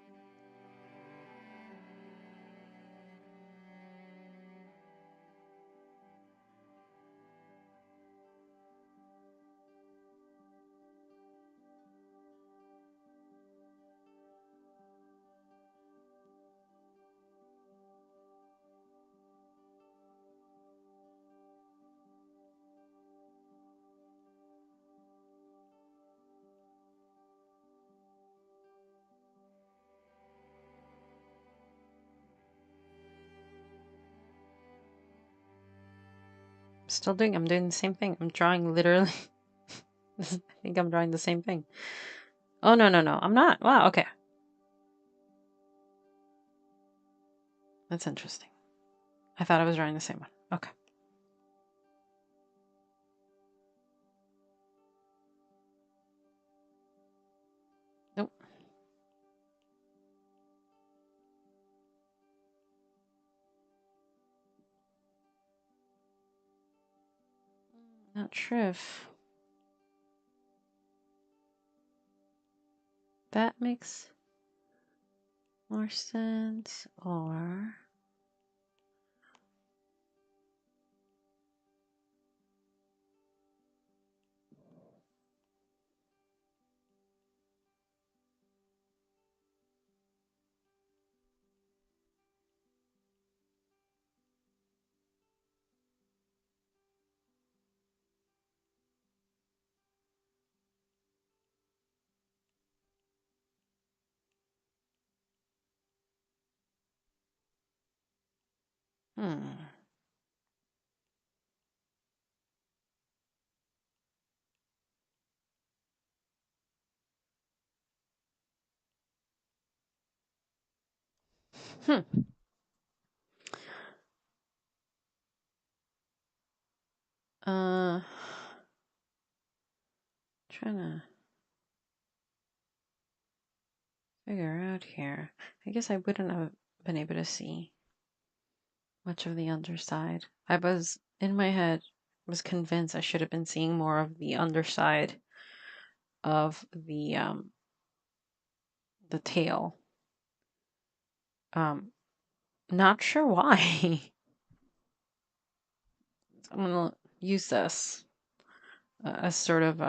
I'm doing the same thing. I'm drawing literally. I think I'm drawing the same thing. Oh, no, I'm not. Wow, okay. That's interesting. I thought I was drawing the same one. Okay. Nope. Not sure if that makes more sense or... Hmm. Hmm. Trying to figure out here. I guess I wouldn't have been able to see much of the underside. I was, in my head, was convinced I should have been seeing more of the underside of the tail. Not sure why. I'm gonna use this as sort of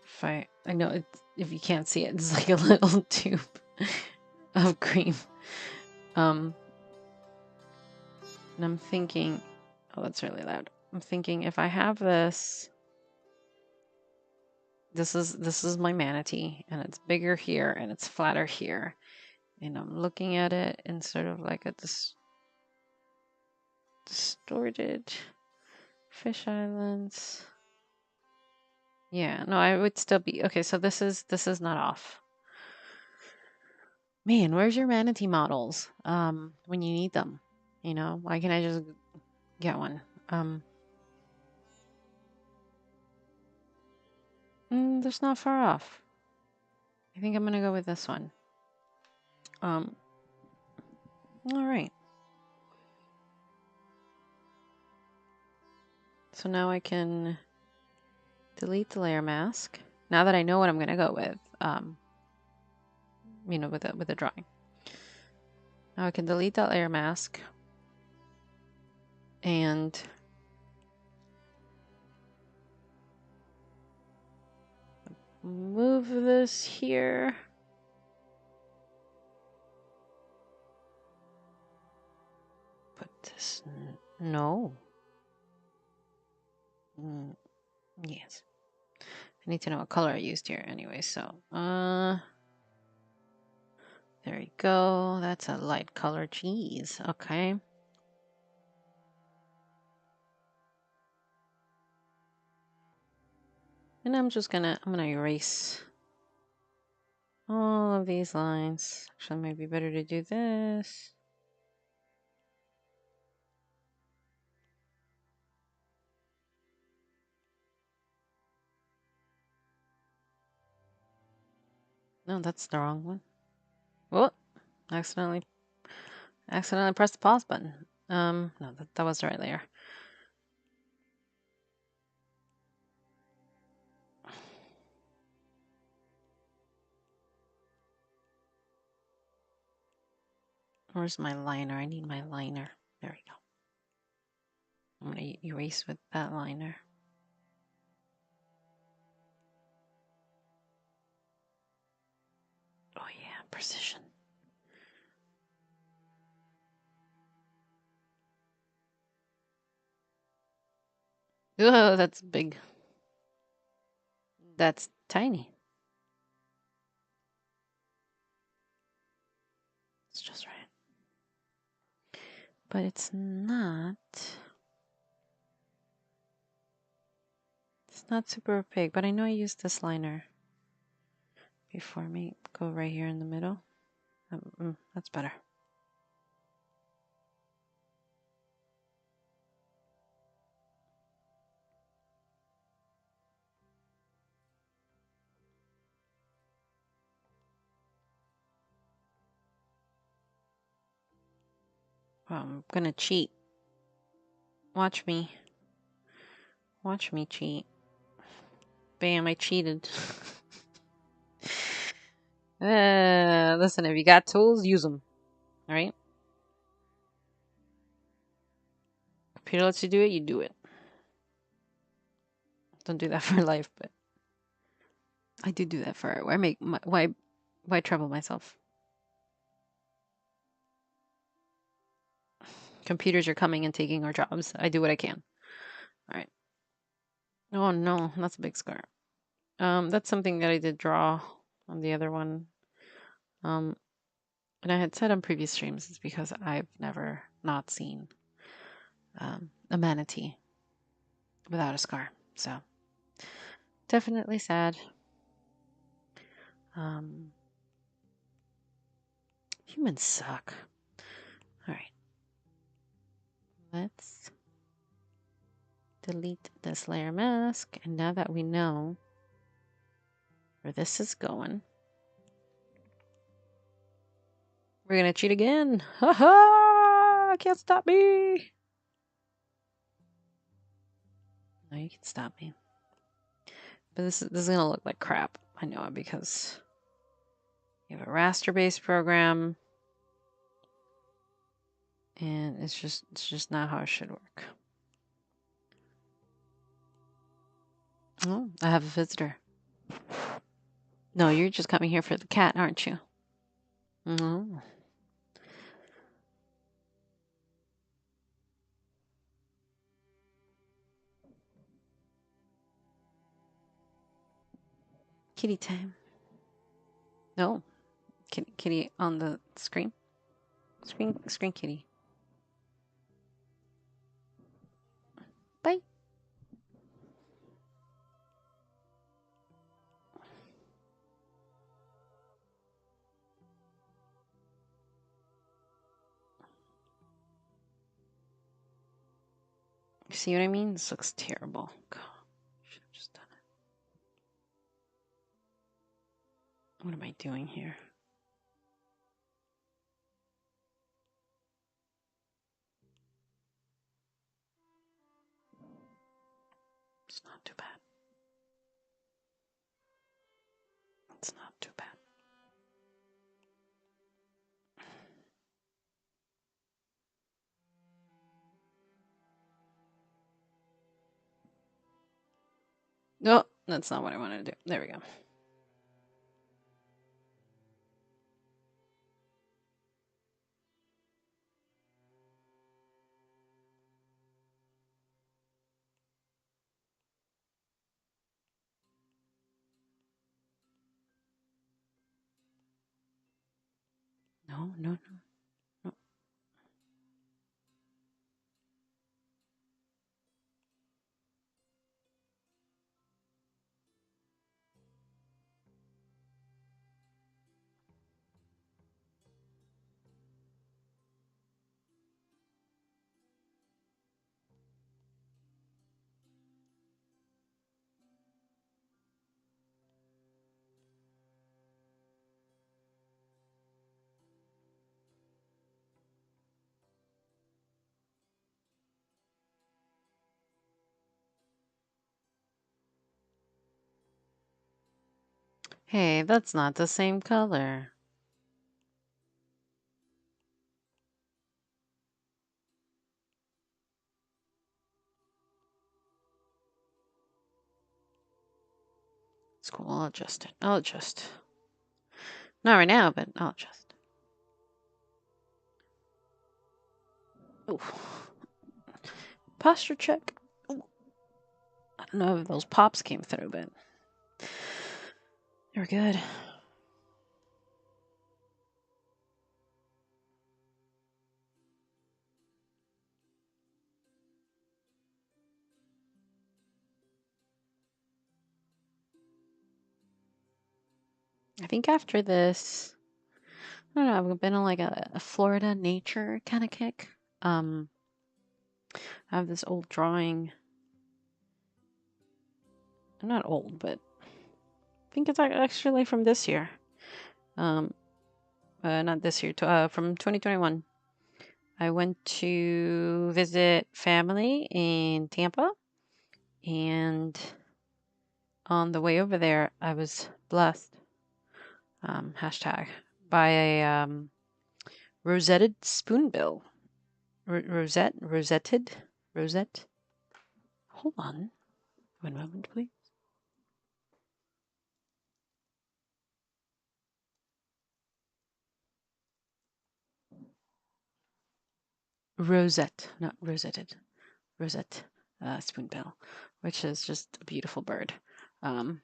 if I know it's, if you can't see it, it's like a little tube of cream. And I'm thinking, oh, that's really loud. I'm thinking if I have this, this is my manatee, and it's bigger here and it's flatter here, and I'm looking at it in sort of like a distorted fish islands. Yeah, no, I would still be okay. So this is not off. Man, where's your manatee models? When you need them, you know, why can't I just get one? That's not far off. I think I'm gonna go with this one. All right. So now I can delete the layer mask. Now that I know what I'm gonna go with, you know, with the drawing. Now I can delete that layer mask and move this here. Put this, no. Yes. I need to know what color I used here anyway, so, there we go. That's a light color. Jeez, okay. And I'm gonna erase all of these lines. Actually, maybe better to do this. No, that's the wrong one. Whoop! Accidentally pressed the pause button. No, that was the right layer. Where's my liner? I need my liner. There we go. I'm going to erase with that liner. Oh yeah, precision. Oh, that's big. That's tiny. It's just right. But it's not. It's not super opaque, but I know I used this liner before. Me go right here in the middle. That's better. I'm gonna cheat. Watch me. Watch me cheat. Bam, I cheated. Listen, if you got tools, use them. All right? Computer lets you do it, you do it. Don't do that for life, but I do that for art. Why trouble myself? Computers are coming and taking our jobs. I do what I can. All right. Oh no, that's a big scar. That's something that I did draw on the other one. And I had said on previous streams it's because I've never not seen a manatee without a scar. So definitely sad. Humans suck. All right. Let's delete this layer mask. And now that we know where this is going, we're going to cheat again. Ha ha! Can't stop me. No, you can stop me. But this is going to look like crap. I know it because you have a raster-based program. And it's just not how it should work. Oh, I have a visitor. No, you're just coming here for the cat, aren't you? No. Kitty time. No. Kitty on the screen. Screen kitty. Bye. You see what I mean? This looks terrible. God, should have just done it. What am I doing here? It's not too bad. It's not too bad. No, that's not what I wanted to do. There we go. No, no, no, no. Hey, that's not the same color. It's cool. I'll adjust it. I'll adjust. Not right now, but I'll adjust. Ooh. Posture check. Ooh. I don't know if those pops came through, but they were good. I think after this, I don't know, I've been on like a Florida nature kind of kick. I have this old drawing. Not old, but I think it's actually from this year. Not this year, from 2021. I went to visit family in Tampa, and on the way over there, I was blessed, hashtag, by a rosetted spoonbill. Rosette. Hold on. 1 moment, please. Rosette, not rosetted. Rosette spoonbill, which is just a beautiful bird. It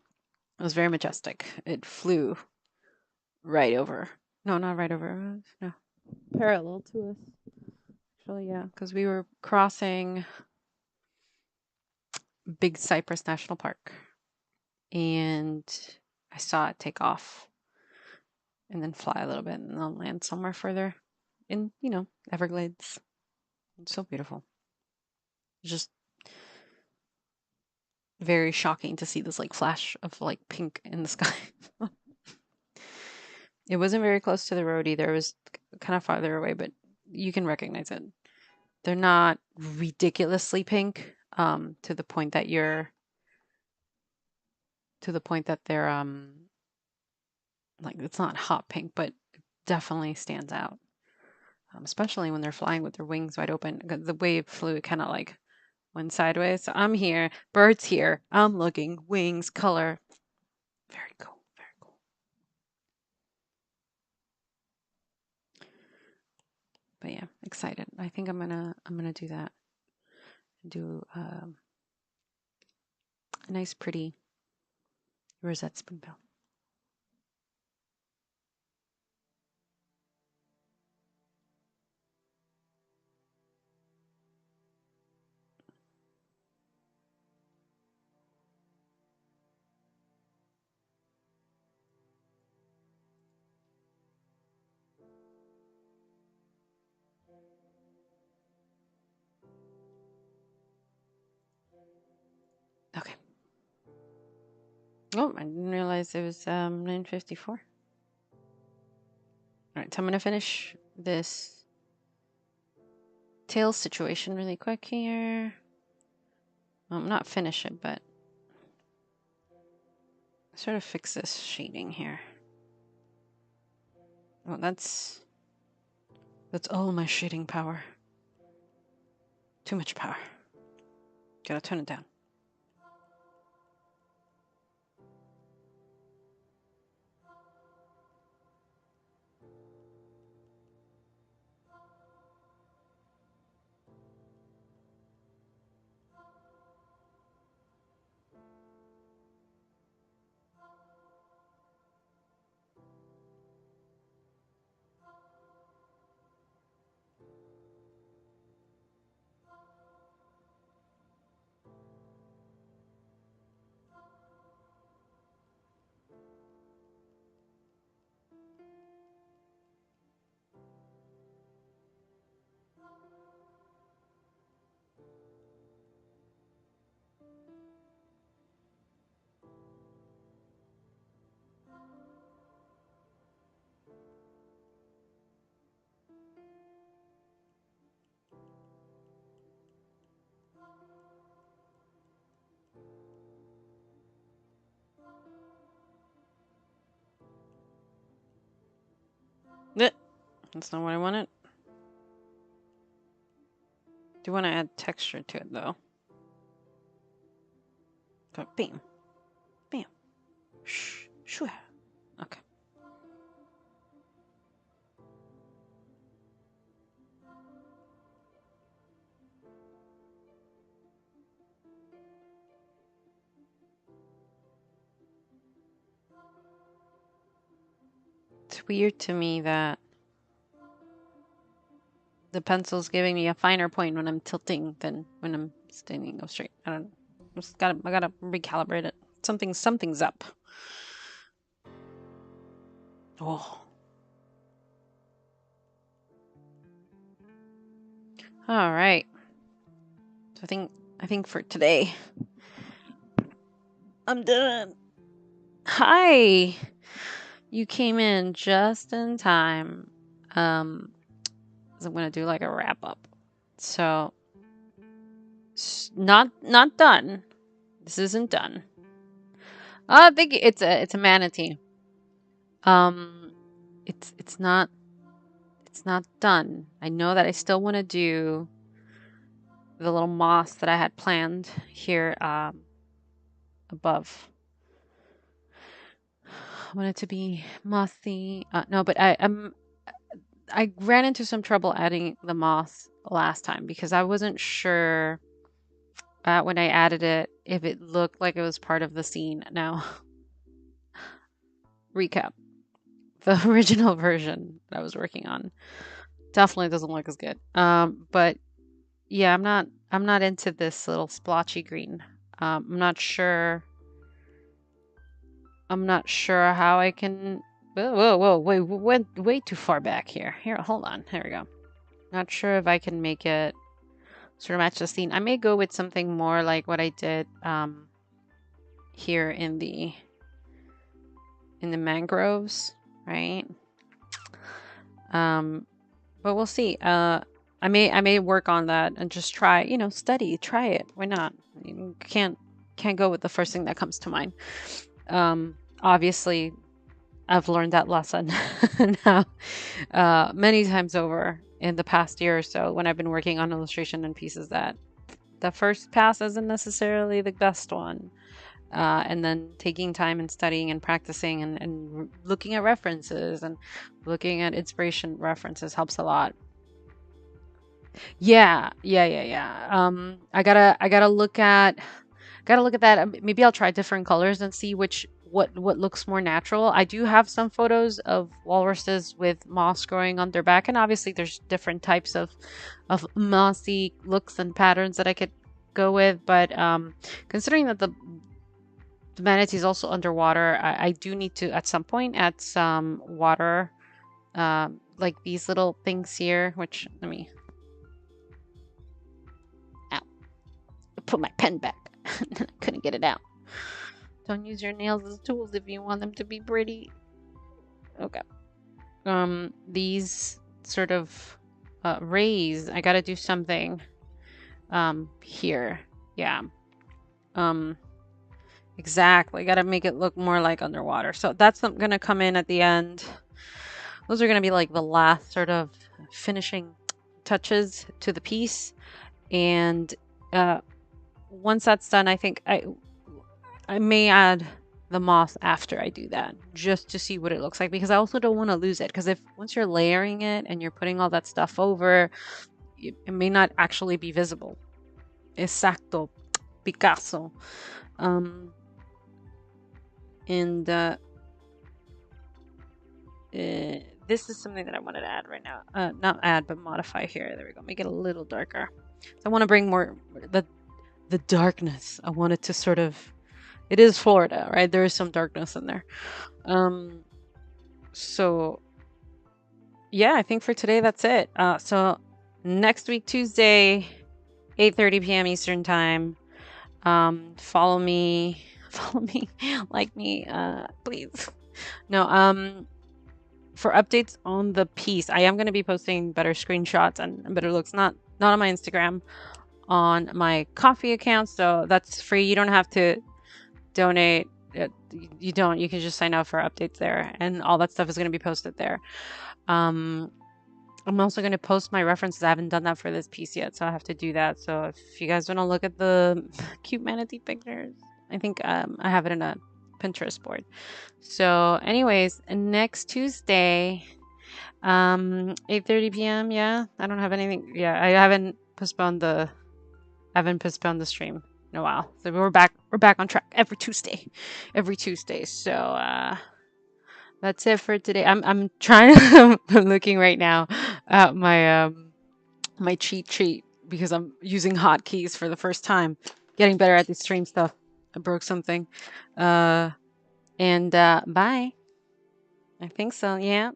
was very majestic. It flew right over. No, not right over. No, parallel to us. Actually, yeah, because we were crossing Big Cypress National Park, and I saw it take off and then fly a little bit and then land somewhere further in, Everglades. It's so beautiful. Just very shocking to see this like flash of like pink in the sky. It wasn't very close to the road either. It was kind of farther away, but you can recognize it. They're not ridiculously pink, to the point that they're like, it's not hot pink, but it definitely stands out. Especially when they're flying with their wings wide open. The way it flew, it kind of like went sideways. So I'm here, birds here, I'm looking, wings, color. Very cool, very cool. But yeah, excited. I think I'm gonna do that. Do a nice, pretty rosette spoonbill. Okay. Oh, I didn't realize it was 9:54. All right, so I'm gonna finish this tail situation really quick here. Well, not finish it, but sort of fix this shading here. Oh, that's all my shading power. Too much power. Gotta turn it down. That's not what I wanted. Do want to add texture to it though. So, bam, bam. Sure. Okay. It's weird to me that the pencil's giving me a finer point when I'm tilting than when I'm standing up straight. I don't know. I gotta recalibrate it. Something's up. Oh. All right. So I think for today, I'm done. Hi. You came in just in time. 'Cause I'm gonna do like a wrap up. So not done. This isn't done. I think it's a manatee. It's not done. I know that I still want to do the little moss that I had planned here above. I want it to be mossy. No, but I ran into some trouble adding the moss last time because I wasn't sure when I added it if it looked like it was part of the scene. Now, recap. The original version that I was working on definitely doesn't look as good. But yeah, I'm not into this little splotchy green. I'm not sure how I can. Whoa! Wait, went way too far back here. Here, hold on. Here we go. Not sure if I can make it sort of match the scene. I may go with something more like what I did here in the mangroves, right? But we'll see. I may work on that and just try. Study, try it. Why not? You can't go with the first thing that comes to mind. Obviously, I've learned that lesson now many times over in the past year or so when I've been working on illustration and pieces that the first pass isn't necessarily the best one. And then taking time and studying and practicing and looking at references and looking at inspiration references helps a lot. Yeah. I gotta look at that. Maybe I'll try different colors and see what looks more natural. I do have some photos of walruses with moss growing on their back, and obviously there's different types of mossy looks and patterns that I could go with. But considering that the manatee is also underwater, I do need to at some point add some water, like these little things here. Which let me put my pen back. Couldn't get it out. Don't use your nails as tools if you want them to be pretty. Okay. These sort of rays, I gotta do something here. Yeah. Exactly. Gotta make it look more like underwater. So that's gonna come in at the end. Those are gonna be like the last sort of finishing touches to the piece. And once that's done, I think I may add the moss after I do that, just to see what it looks like, because I also don't want to lose it, because once you're layering it and you're putting all that stuff over, it may not actually be visible. Exacto, Picasso. This is something that I wanted to add right now. Not add, but modify here. There we go. Make it a little darker. So I want to bring more the darkness. I want it to sort of. It is Florida, right? There is some darkness in there. So yeah, I think for today that's it. So next week, Tuesday, 8:30 p.m. Eastern time. Follow me, like me, please. No, for updates on the piece, I am going to be posting better screenshots and better looks, not on my Instagram, on my Coffee account. So that's free. You don't have to donate. You can just sign up for updates there, and all that stuff is going to be posted there. I'm also going to post my references. I haven't done that for this piece yet, so I have to do that. So if you guys want to look at the cute manatee pictures, I think I have it in a Pinterest board. So, anyways, next Tuesday, 8:30 p.m. Yeah, I don't have anything. Yeah, I haven't postponed the stream in a while. So we're back on track every Tuesday. So that's it for today. I'm trying I'm looking right now at my cheat sheet because I'm using hotkeys for the first time. Getting better at the stream stuff. I broke something. And bye. I think so. Yeah.